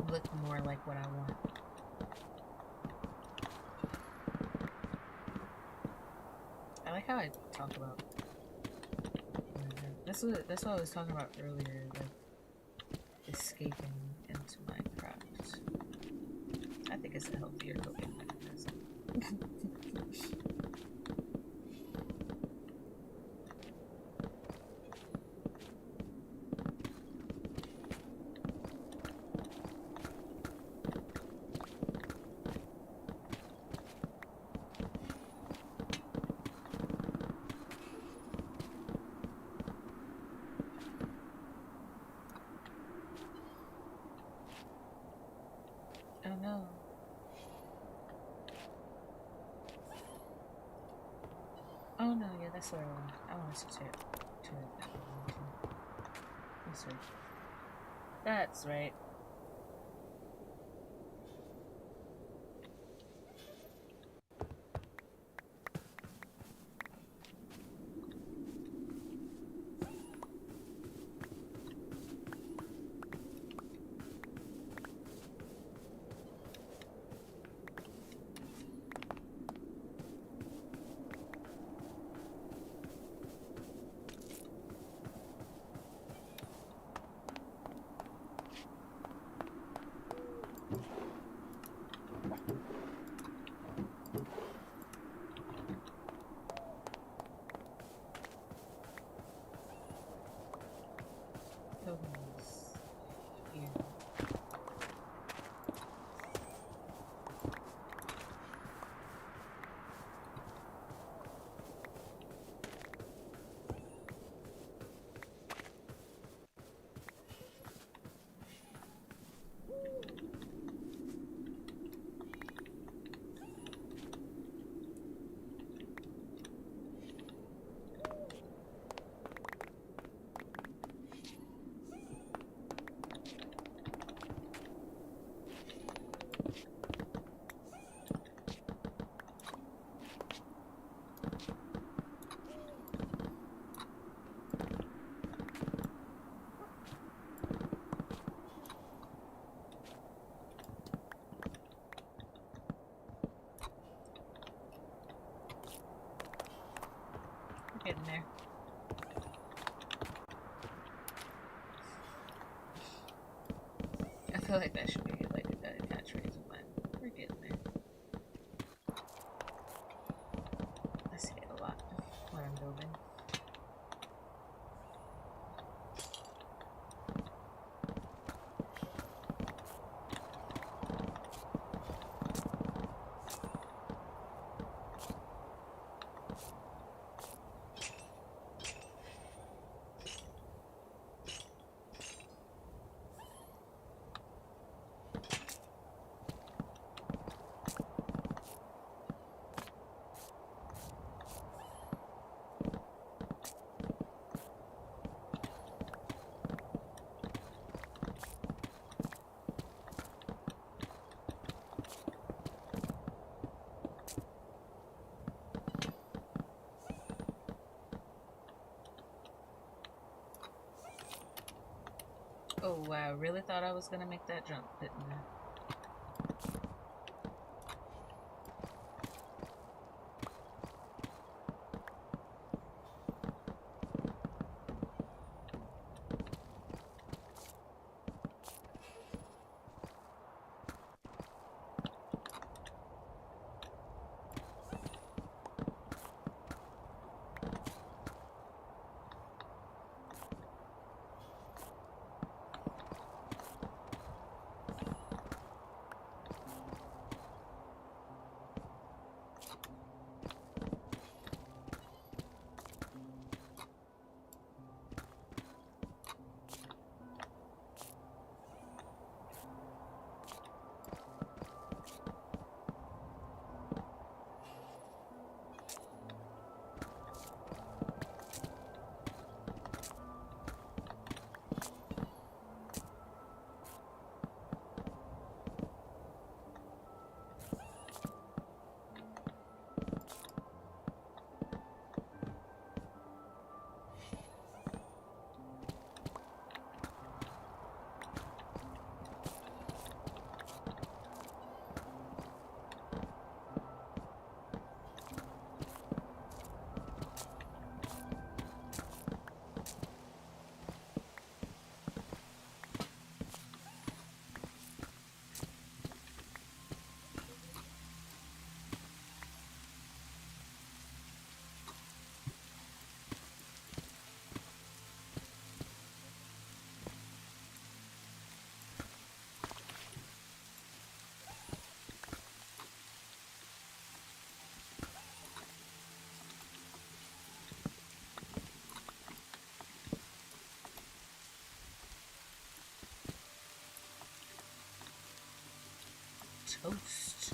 Speaker 1: Look more like what I want. I like how I talk about. That's what I was talking about earlier, like escaping into Minecraft. I think it's a healthier coping mechanism. Oh no. Oh no, yeah, that's what I want. I want to turn it back on. That's right. That's right. Totals here. We're getting there. I feel like that should be like a catchphrase of mine. We're getting there. I say it a lot when I'm building. Oh wow, I really thought I was gonna make that jump, didn't I? toast.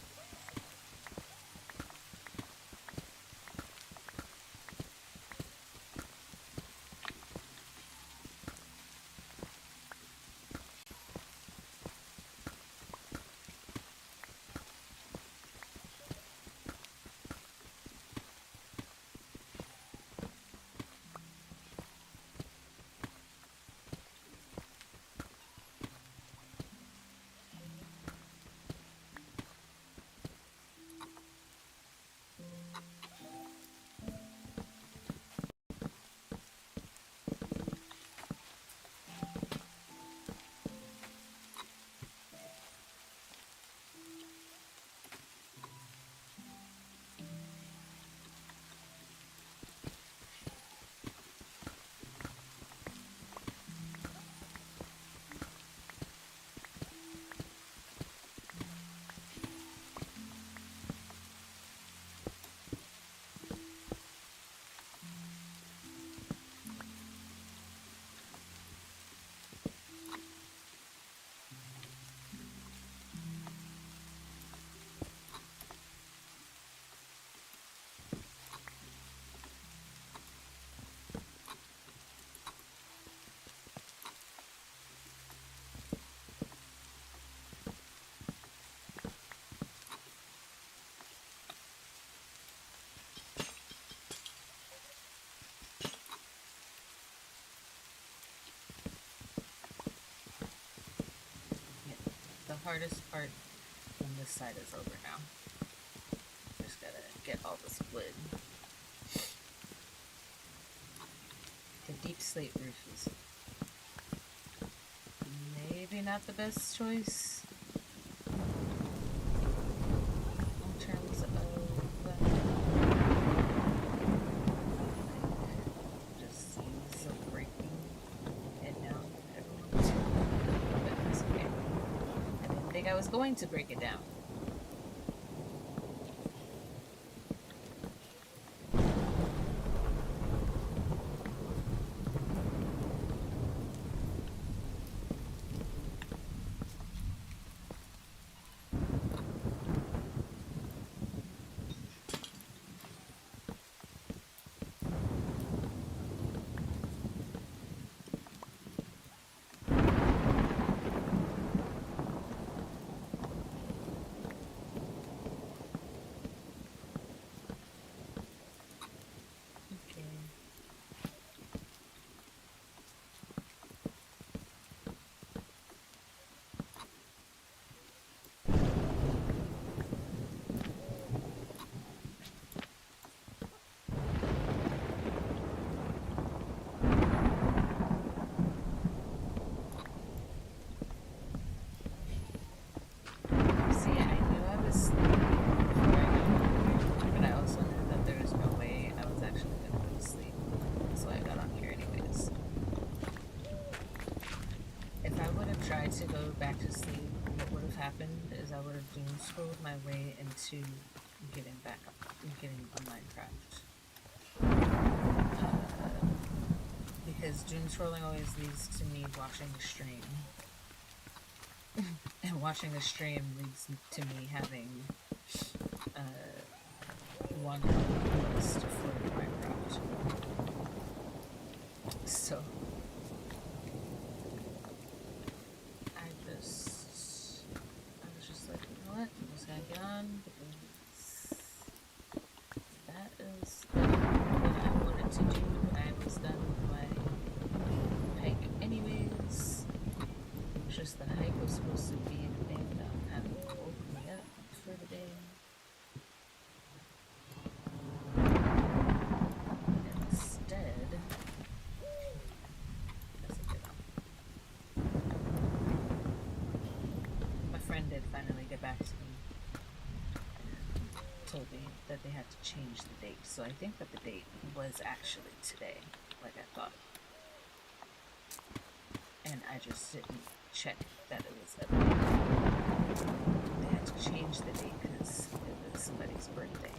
Speaker 1: The hardest part on this side is over now. Just gotta get all this wood. The deep slate roof is maybe not the best choice in terms of just seems of breaking it down every once in a while. But that's okay. I didn't think I was going to break it down. Tried to go back to sleep, what would have happened is I would have doom scrolled my way into getting back up, getting on Minecraft. Because doom scrolling always leads to me watching the stream. And watching the stream leads to me having one list for Minecraft. So I was just like, you know what, I'm just gonna get on because that is what I wanted to do when I was done with my hike anyways. It's just the hike was supposed to be the thing that kind of woke me up for the day. Instead, my friend did finally get back to me and told me that they had to change the date. So I think that the date was actually today, like I thought. And I just didn't check that it was a date. They had to change the date because it was somebody's birthday.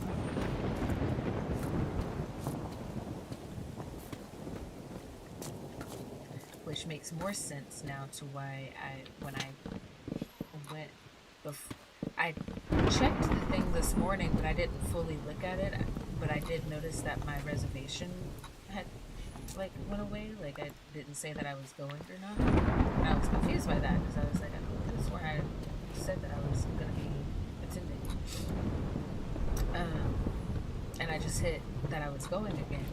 Speaker 1: Which makes more sense now to why when I went before, I checked the thing this morning, but I didn't fully look at it. But I did notice that my reservation had like went away. Like I didn't say that I was going or not. And I was confused by that because I was like, I could have sworn I said that I was gonna be attending. And I just hit that I was going again,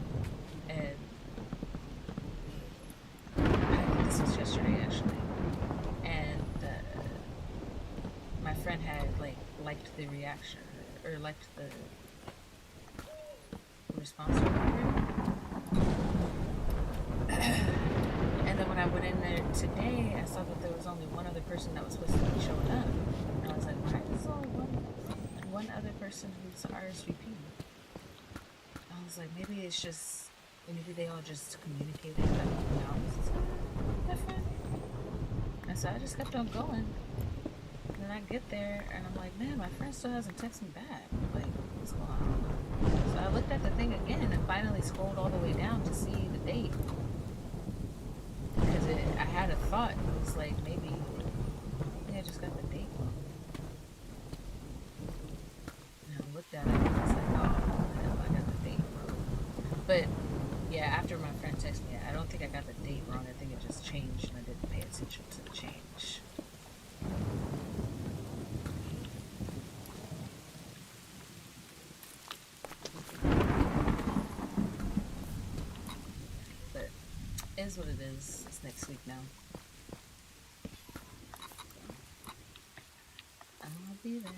Speaker 1: and this was yesterday actually, and my friend had like liked the reaction or liked the response or whatever. And then when I went in there today, I saw that there was only one other person that was supposed to be showing up, and I was like, why is only one other person who's RSVP? I was like, maybe it's just, maybe they all just communicated that now this is different. And so I just kept on going. And then I get there and I'm like, man, my friend still hasn't texted me back. Like, what's going on? So I looked at the thing again and finally scrolled all the way down to see the date. Because I had a thought. It was like, maybe I just got the date wrong. And I looked at it and I was like, oh, hell, I got the date wrong. But yeah, after my friend texted me, I don't think I got the date wrong. I think it just changed and I didn't pay attention to the change. But it is what it is. It's next week now. I'll be there.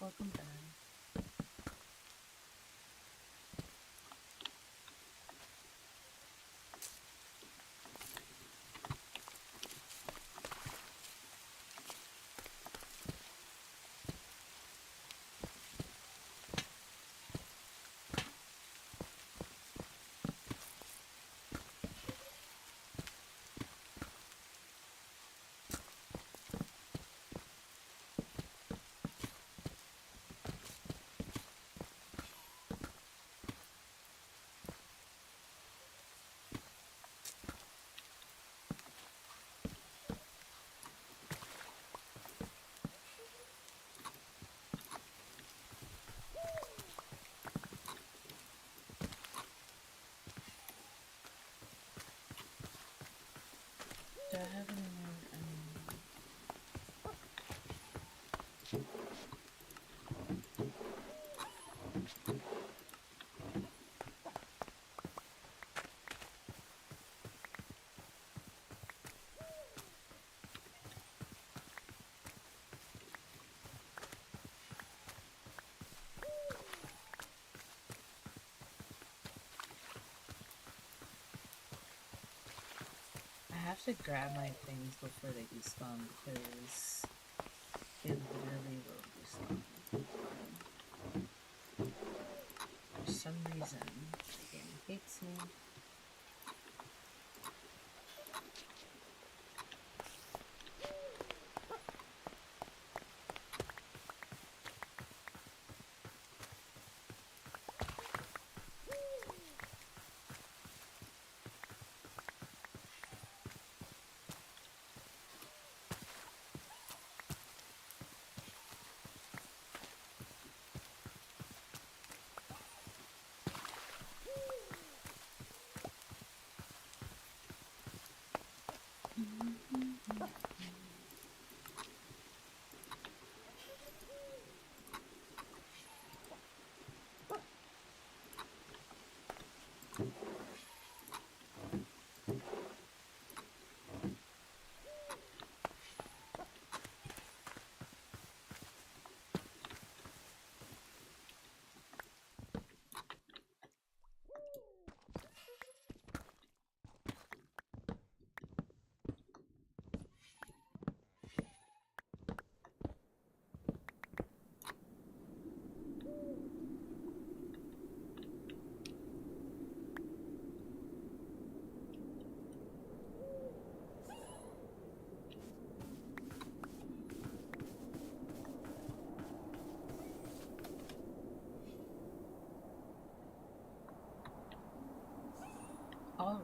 Speaker 1: Welcome back. Do I have any more? I have to grab my things before they despawn because they literally will despawn. For some reason, the game hates me.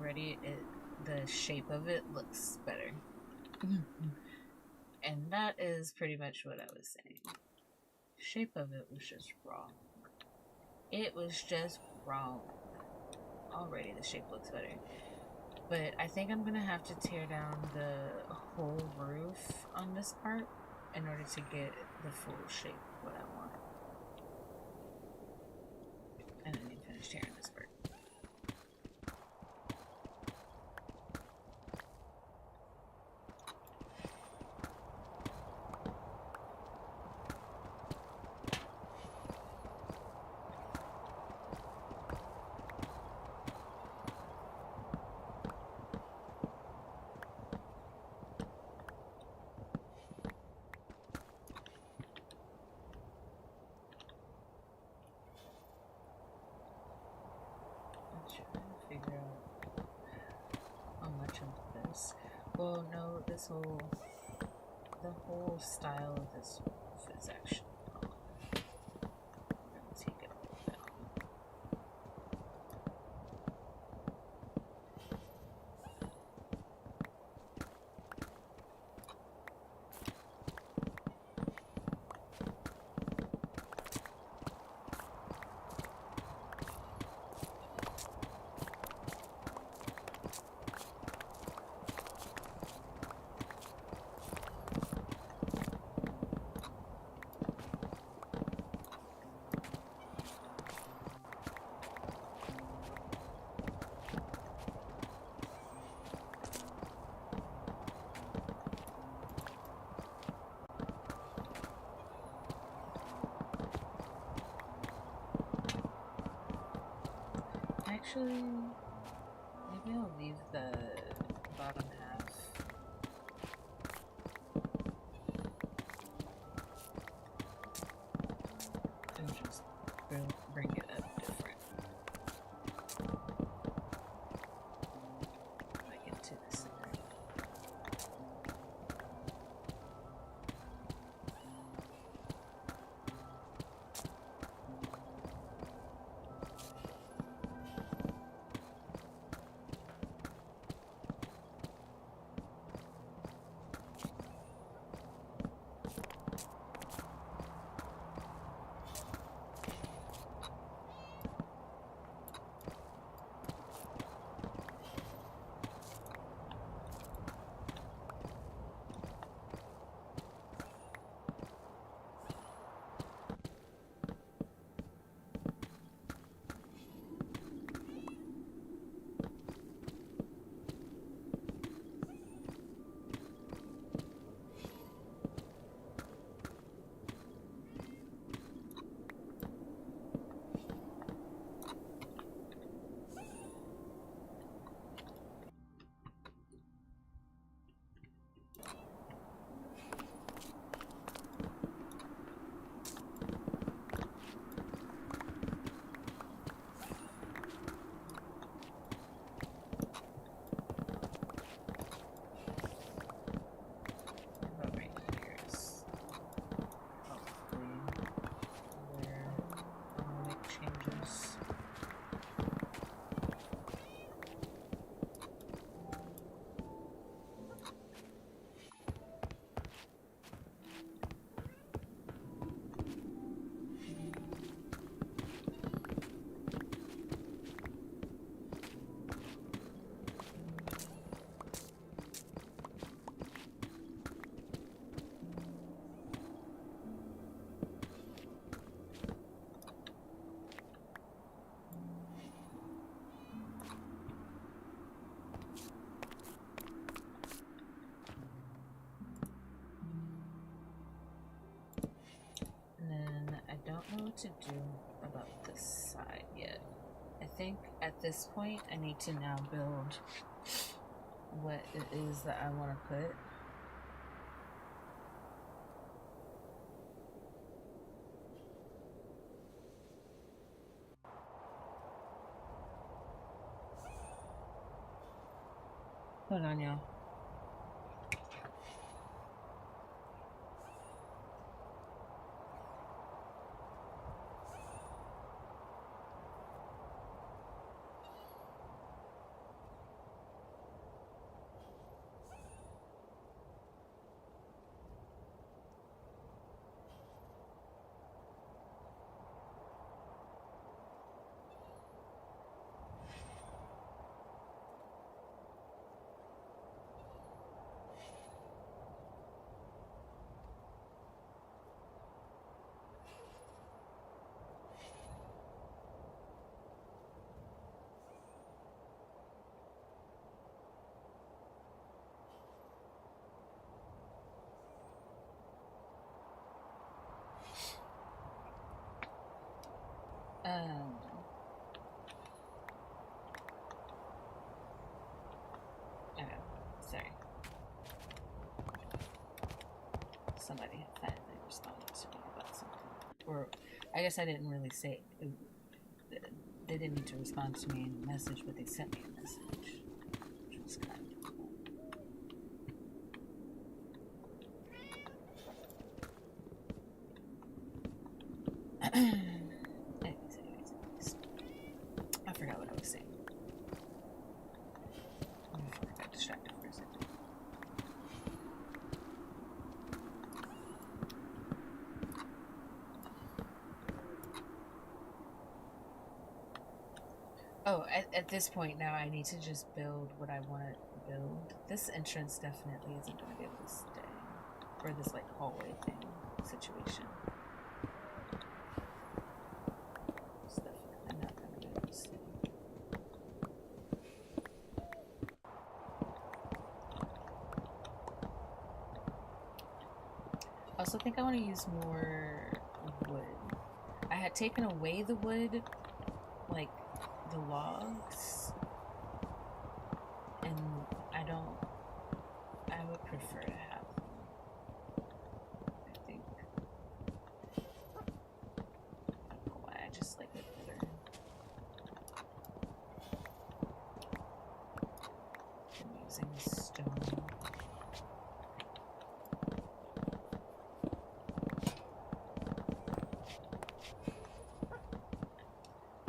Speaker 1: already the shape of it looks better. And that is pretty much what I was saying. Shape of it was just wrong. It was just wrong. Already the shape looks better. But I think I'm gonna have to tear down the whole roof on this part in order to get the full shape what I want. And then you finish tearing this part. Figure out how much of this. Well, no, the whole style of this roof is actually wrong. I'm gonna take it all down. Actually, maybe I'll leave the bottom half. And just bring it up different. Like into the center. Don't know what to do about this side yet. I think at this point I need to now build what it is that I want to put. Hold on, y'all. Um, oh, sorry. Somebody had finally responded to me about something. Or, I guess I didn't really say it. They didn't need to respond to me in a message, but they sent me a message, which was kind of cool. anyways. I forgot what I was saying. I got distracted for a second. Oh, at this point now, I need to just build what I want to build. This entrance definitely isn't going to be able to stay. Or this, like, hallway thing situation. It's definitely not going to be able to stay. I also think I want to use more wood. I had taken away the wood, like, the logs, and I would prefer to have them. I think. I don't know why, I just like it better than using stone.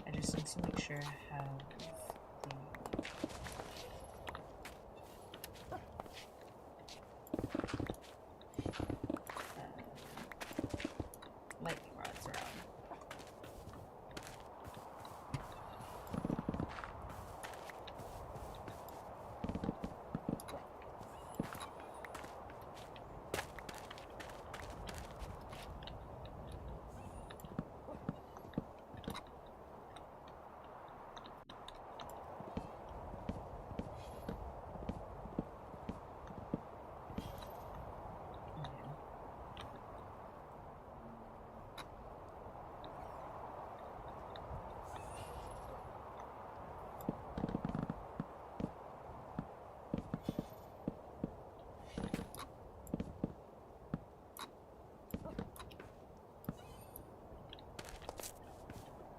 Speaker 1: I just need to make sure I have lightning rods around.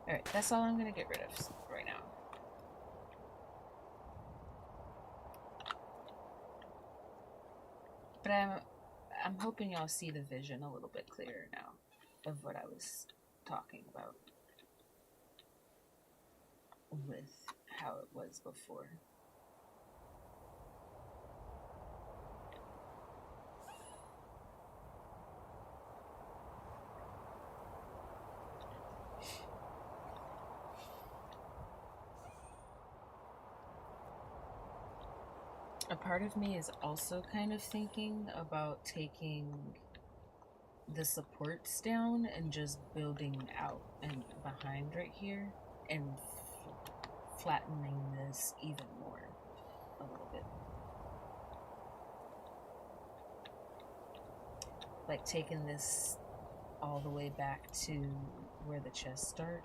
Speaker 1: Alright, that's all I'm gonna get rid of right now. But I'm hoping y'all see the vision a little bit clearer now of what I was talking about with how it was before. A part of me is also kind of thinking about taking the supports down and just building out and behind right here and flattening this even more a little bit. Like taking this all the way back to where the chests start,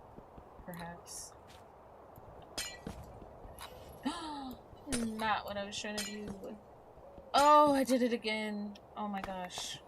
Speaker 1: perhaps. Not what I was trying to do. Oh, I did it again. Oh my gosh.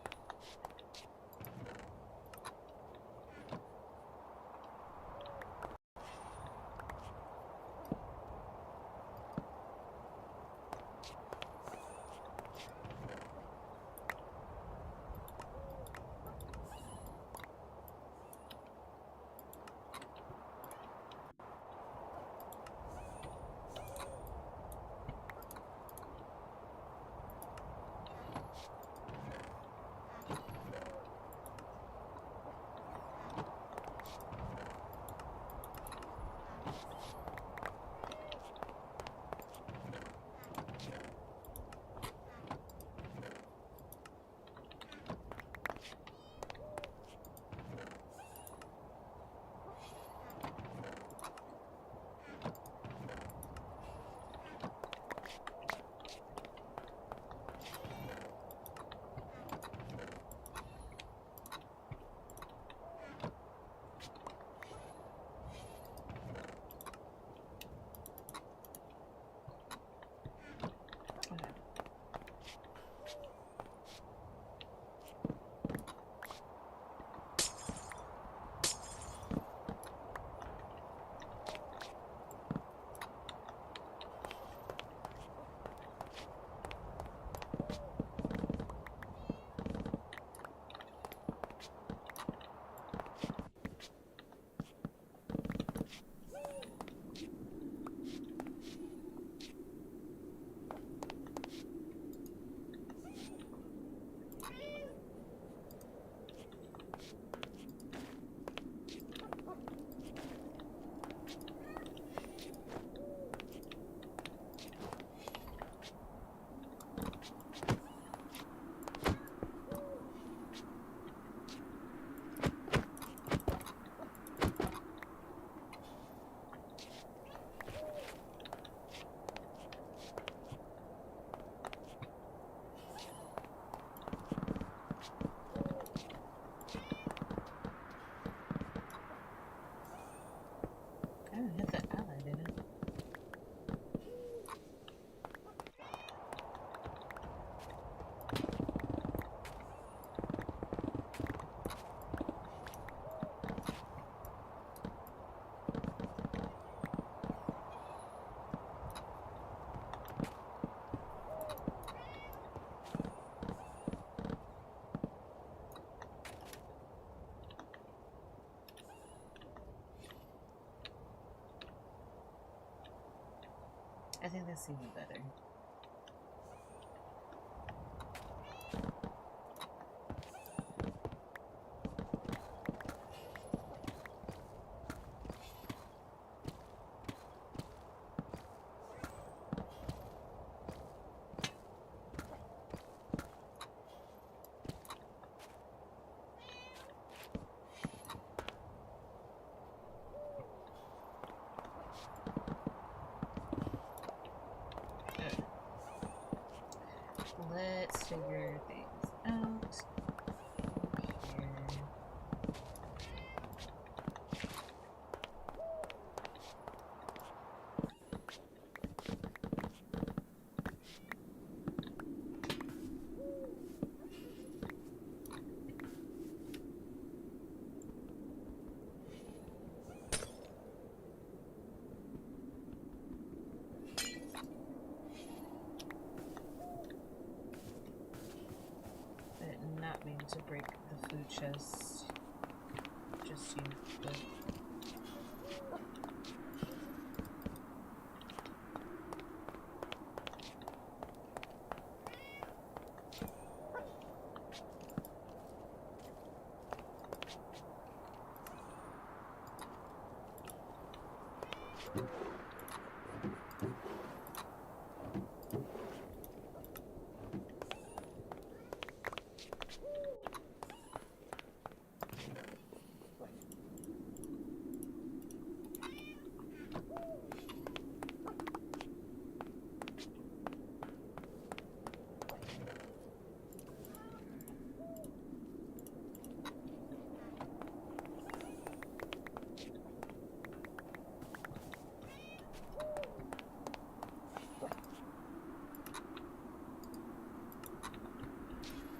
Speaker 1: That's even better. Let's figure things out. Here. Not mean to break the food chest just yet, but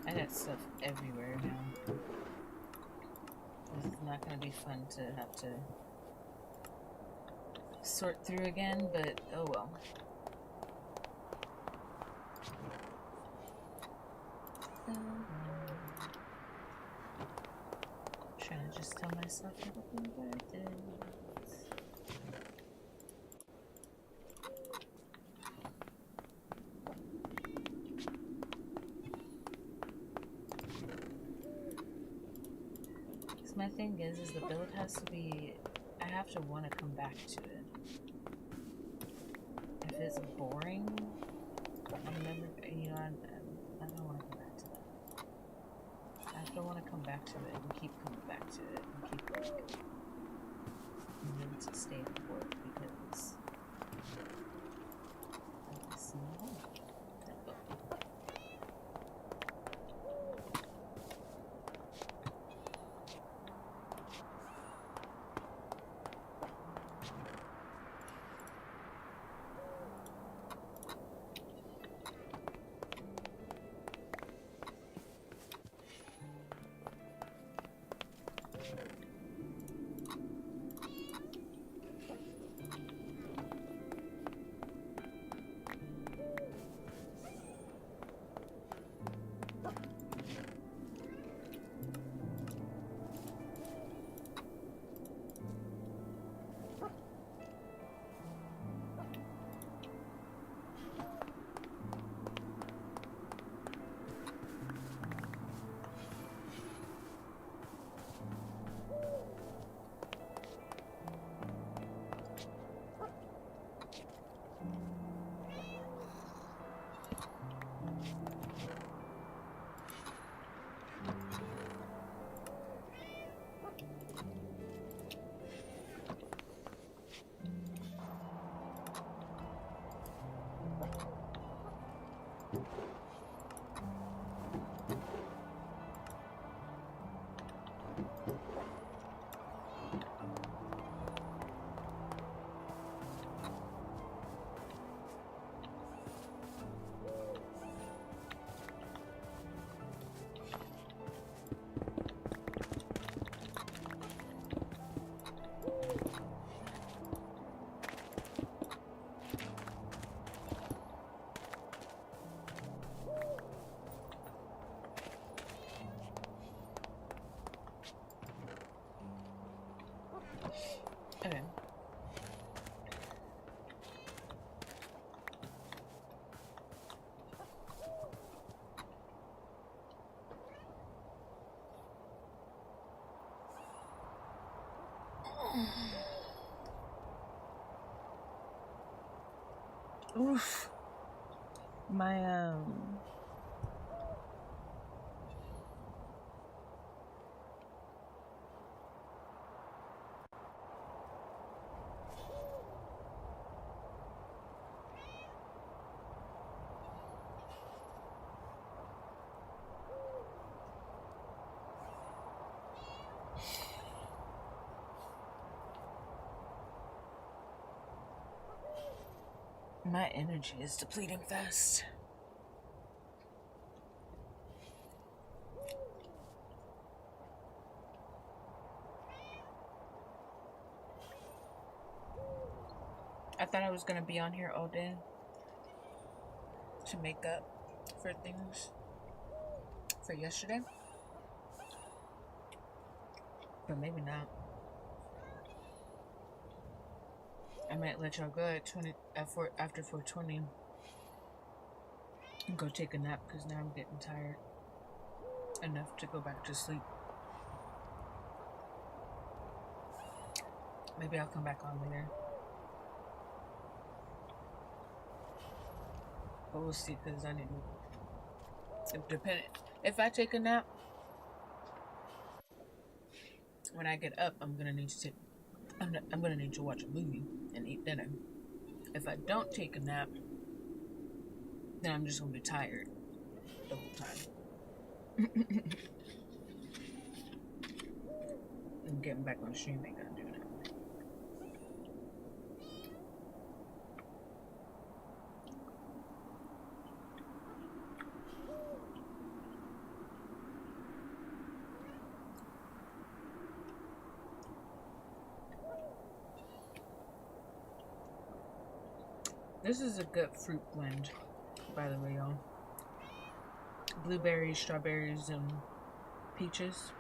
Speaker 1: I got stuff everywhere now. This is not going to be fun to have to sort through again, but oh well. Trying to just tell myself everything worth it. My thing is the build has to be, I have to want to come back to it. If it's boring, I'm never, you know, I don't want to come back to that. I have to want to come back to it and keep coming back to it and keep like, need to stay bored because I just know. Okay. Oof. My my energy is depleting fast. I thought I was gonna be on here all day to make up for things for yesterday, but maybe not. I might let y'all go after 4:20 and go take a nap because now I'm getting tired enough to go back to sleep. Maybe I'll come back on later. But we'll see, because I need to. If I take a nap, when I get up, I'm gonna need to watch a movie and eat dinner. If I don't take a nap, then I'm just gonna be tired the whole time. I'm getting back on stream, ain't gonna do that. This is a good fruit blend, by the way, y'all. Blueberries, strawberries, and peaches.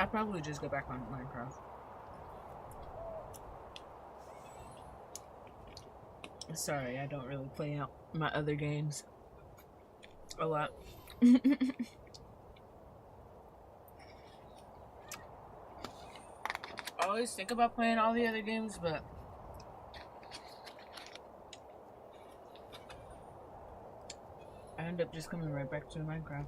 Speaker 1: I'll probably just go back on Minecraft. Sorry, I don't really play out my other games a lot. I always think about playing all the other games, but I end up just coming right back to Minecraft.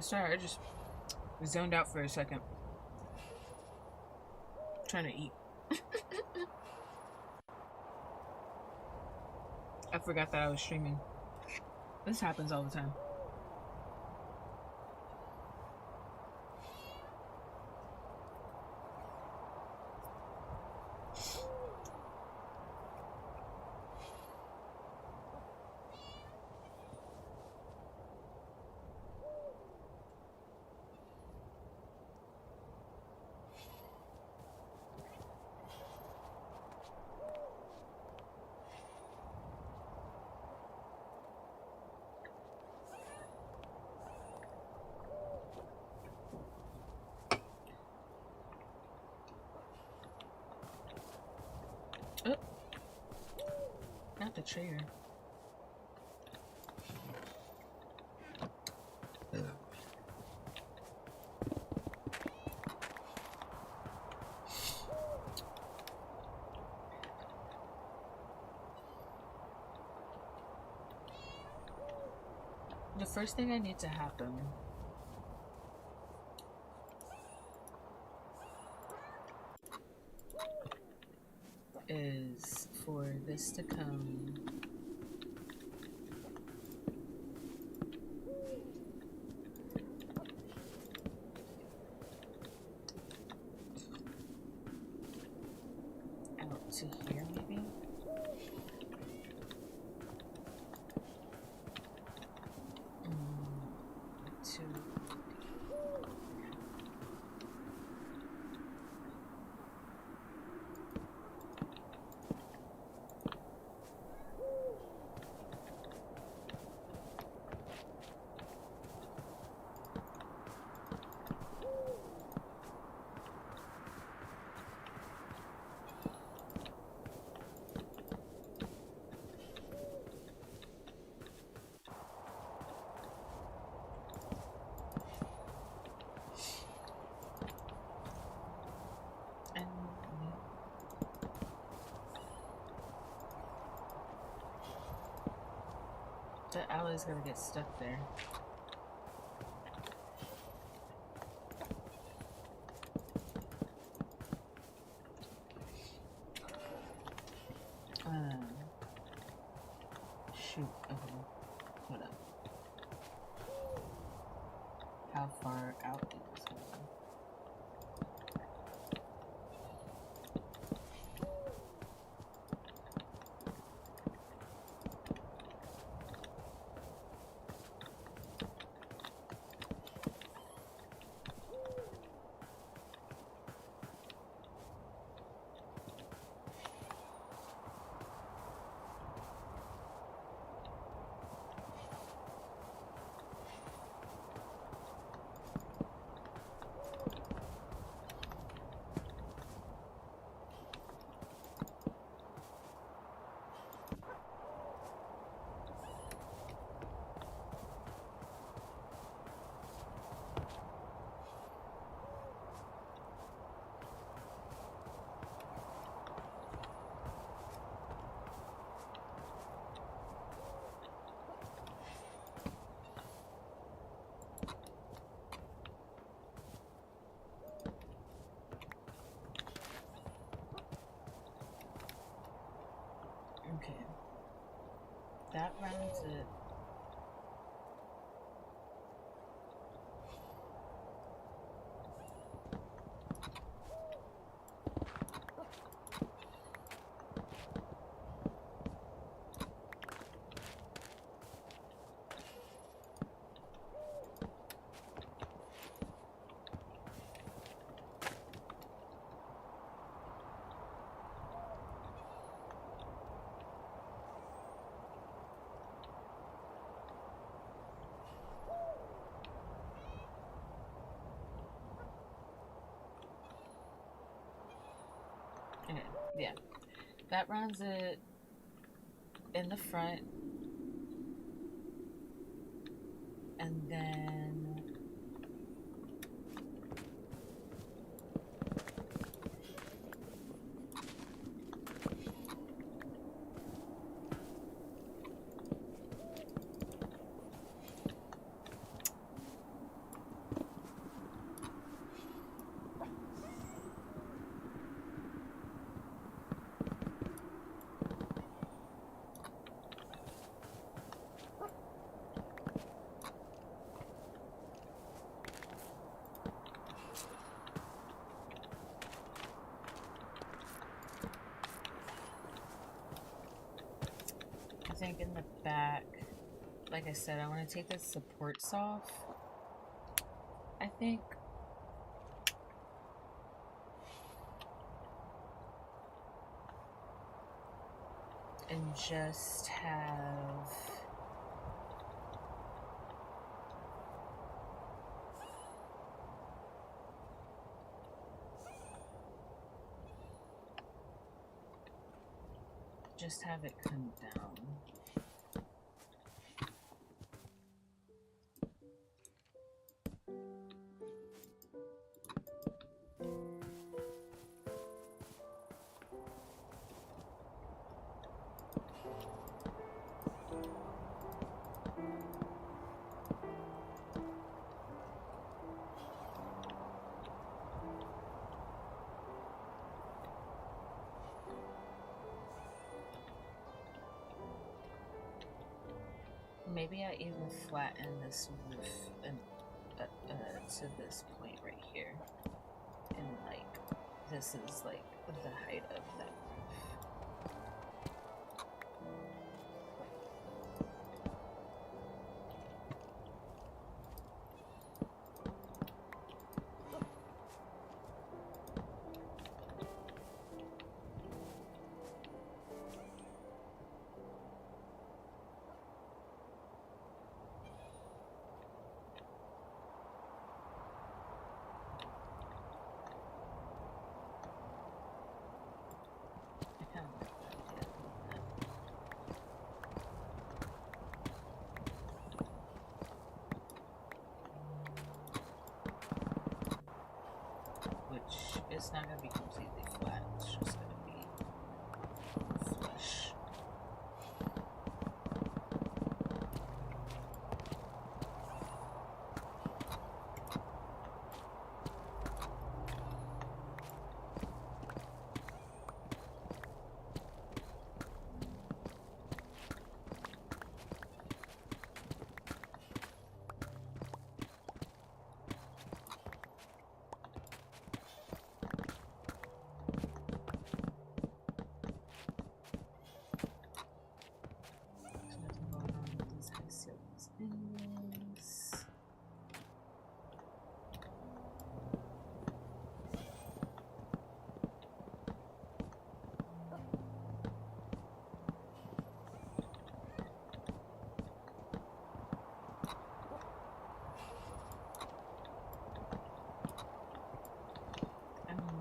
Speaker 1: Sorry, I just zoned out for a second. Trying to eat. I forgot that I was streaming. This happens all the time. the traitor. The first thing I need to happen is for this to come out to here, maybe? To the alley's gonna get stuck there. Shoot. Okay. Hold up. How far out is this going? Okay. That rounds it. Okay, yeah. That rounds it in the front. And then I think in the back, like I said, I want to take the supports off. I think. And just have just have it come down. Maybe I even flatten this roof and to this point right here, and like this is like the height of that roof. It's not going to be completely flat, it's just going to be flush.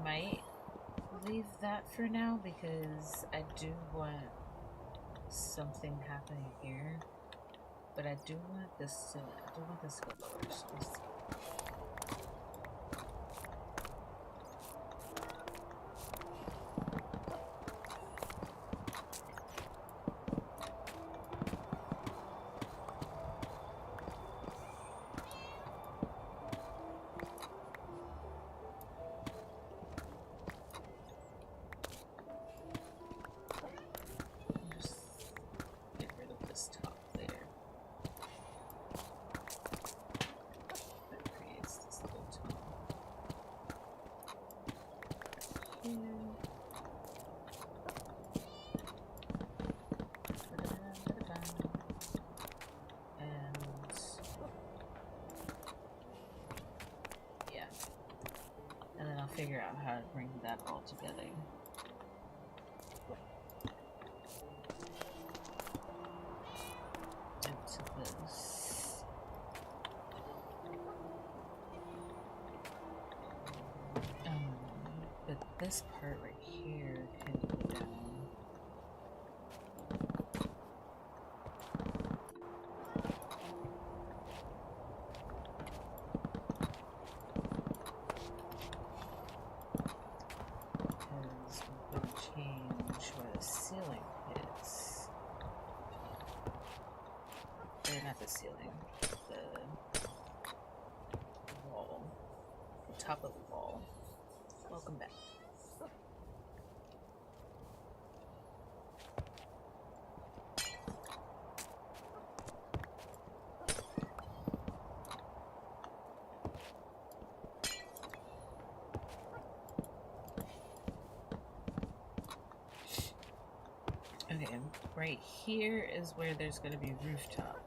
Speaker 1: Might leave that for now because I do want something happening here, but I do want this to go lower. So let's see. Figure out how to bring that all together. Into this. But this part right here can go down. The ceiling, the wall, the top of the wall. Welcome back. Okay, right here is where there's going to be rooftop.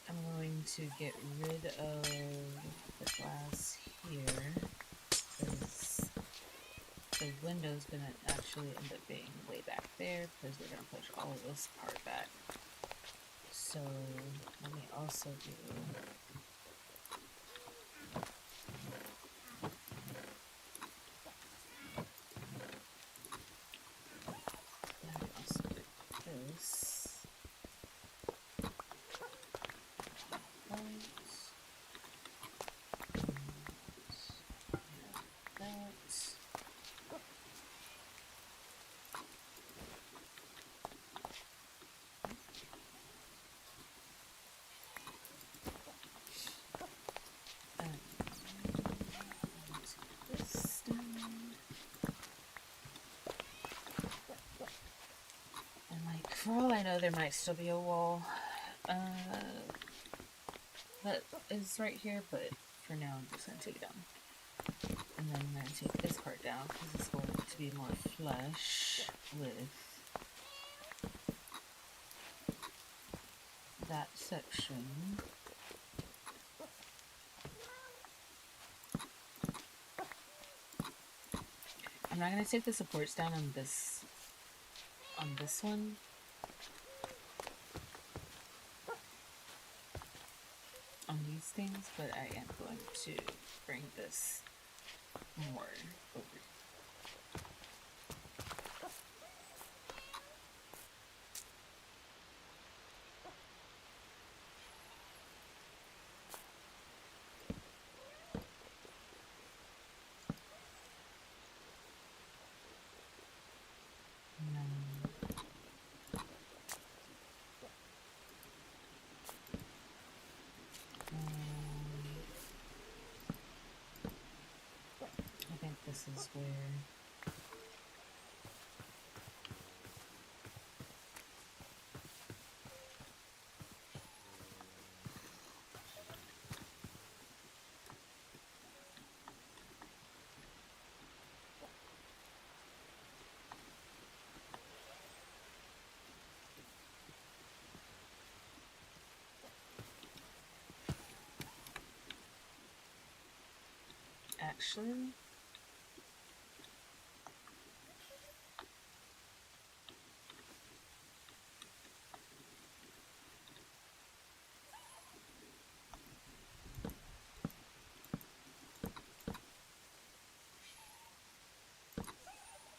Speaker 1: I'm going to get rid of the glass here, because the window's gonna actually end up being way back there because we're gonna push all of this part back. So let me also do this. For all I know, there might still be a wall that is right here, but for now I'm just going to take it down. And then I'm going to take this part down because it's going to be more flush with that section. I'm not going to take the supports down on this one. On these things, but I am going to bring this more over. This is where actually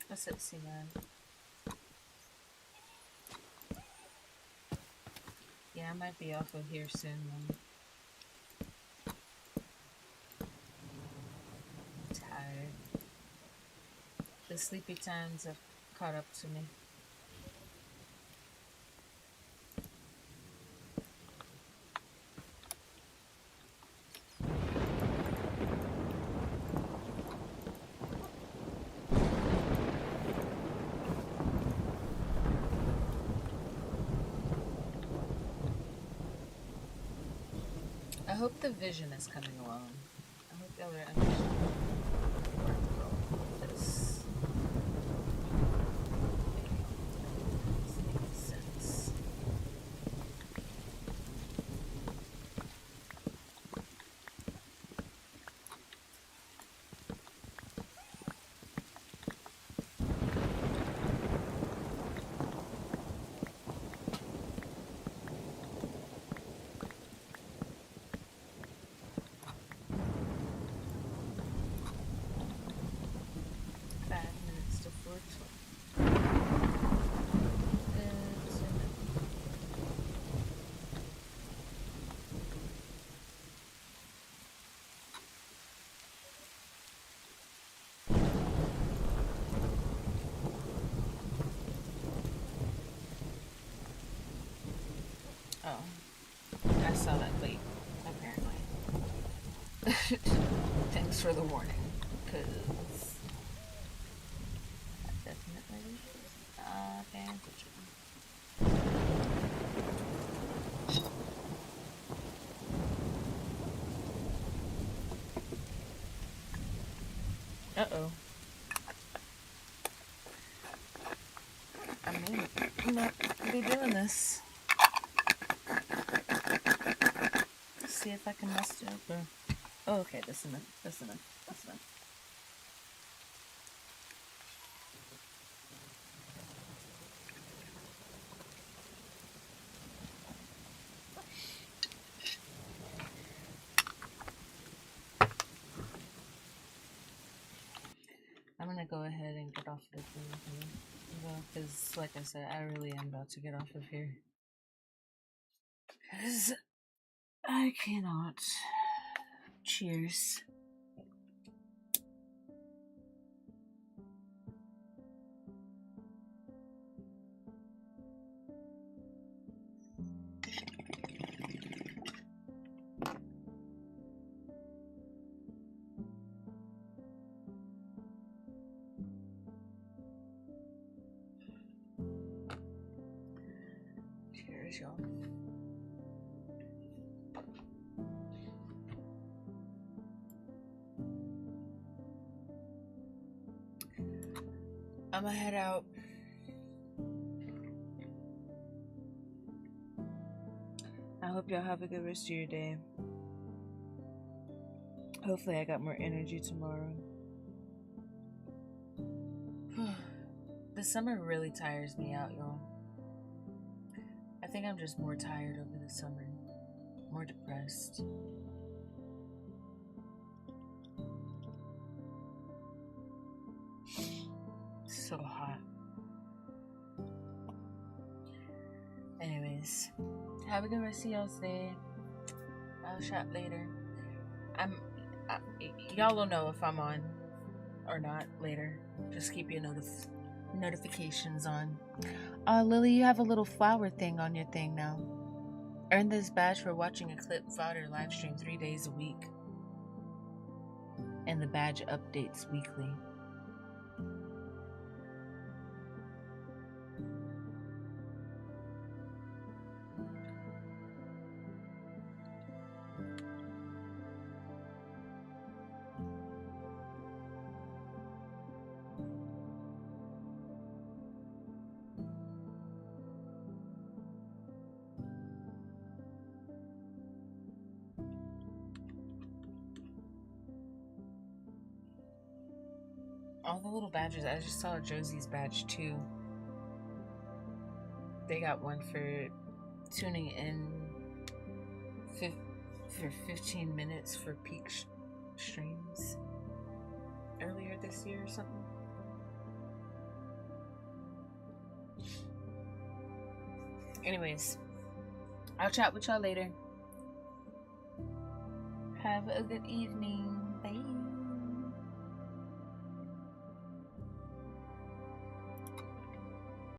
Speaker 1: what's it, see man? Yeah, I might be off of here soon then. I'm tired. The sleepy times have caught up to me. I hope the vision is coming along. I hope y'all are understanding where I'm going with this. This makes sense. Oh, I saw that late, apparently. Thanks for the warning, because I definitely paying attention. Uh-oh. I may not be doing this. See if I can mess it up or... Oh, okay, that's enough. That's enough. That's enough. gonna go ahead and get off of the thing here. Because, like I said, I really am about to get off of here. Because I cannot. Cheers. Cheers, y'all. I'm gonna head out. I hope y'all have a good rest of your day. Hopefully I got more energy tomorrow. The summer really tires me out, y'all. I think I'm just more tired over the summer. More depressed. So hot. Anyways, have a good rest of y'all's day. I'll chat later. Y'all will know if I'm on or not later. Just keep your notifications on. Lily, you have a little flower thing on your thing now. Earn this badge for watching Eclipse Fodder live stream 3 days a week. And the badge updates weekly. All the little badges. I just saw Josie's badge too. They got one for tuning in for 15 minutes for peak streams earlier this year or something. Anyways, I'll chat with y'all later. Have a good evening.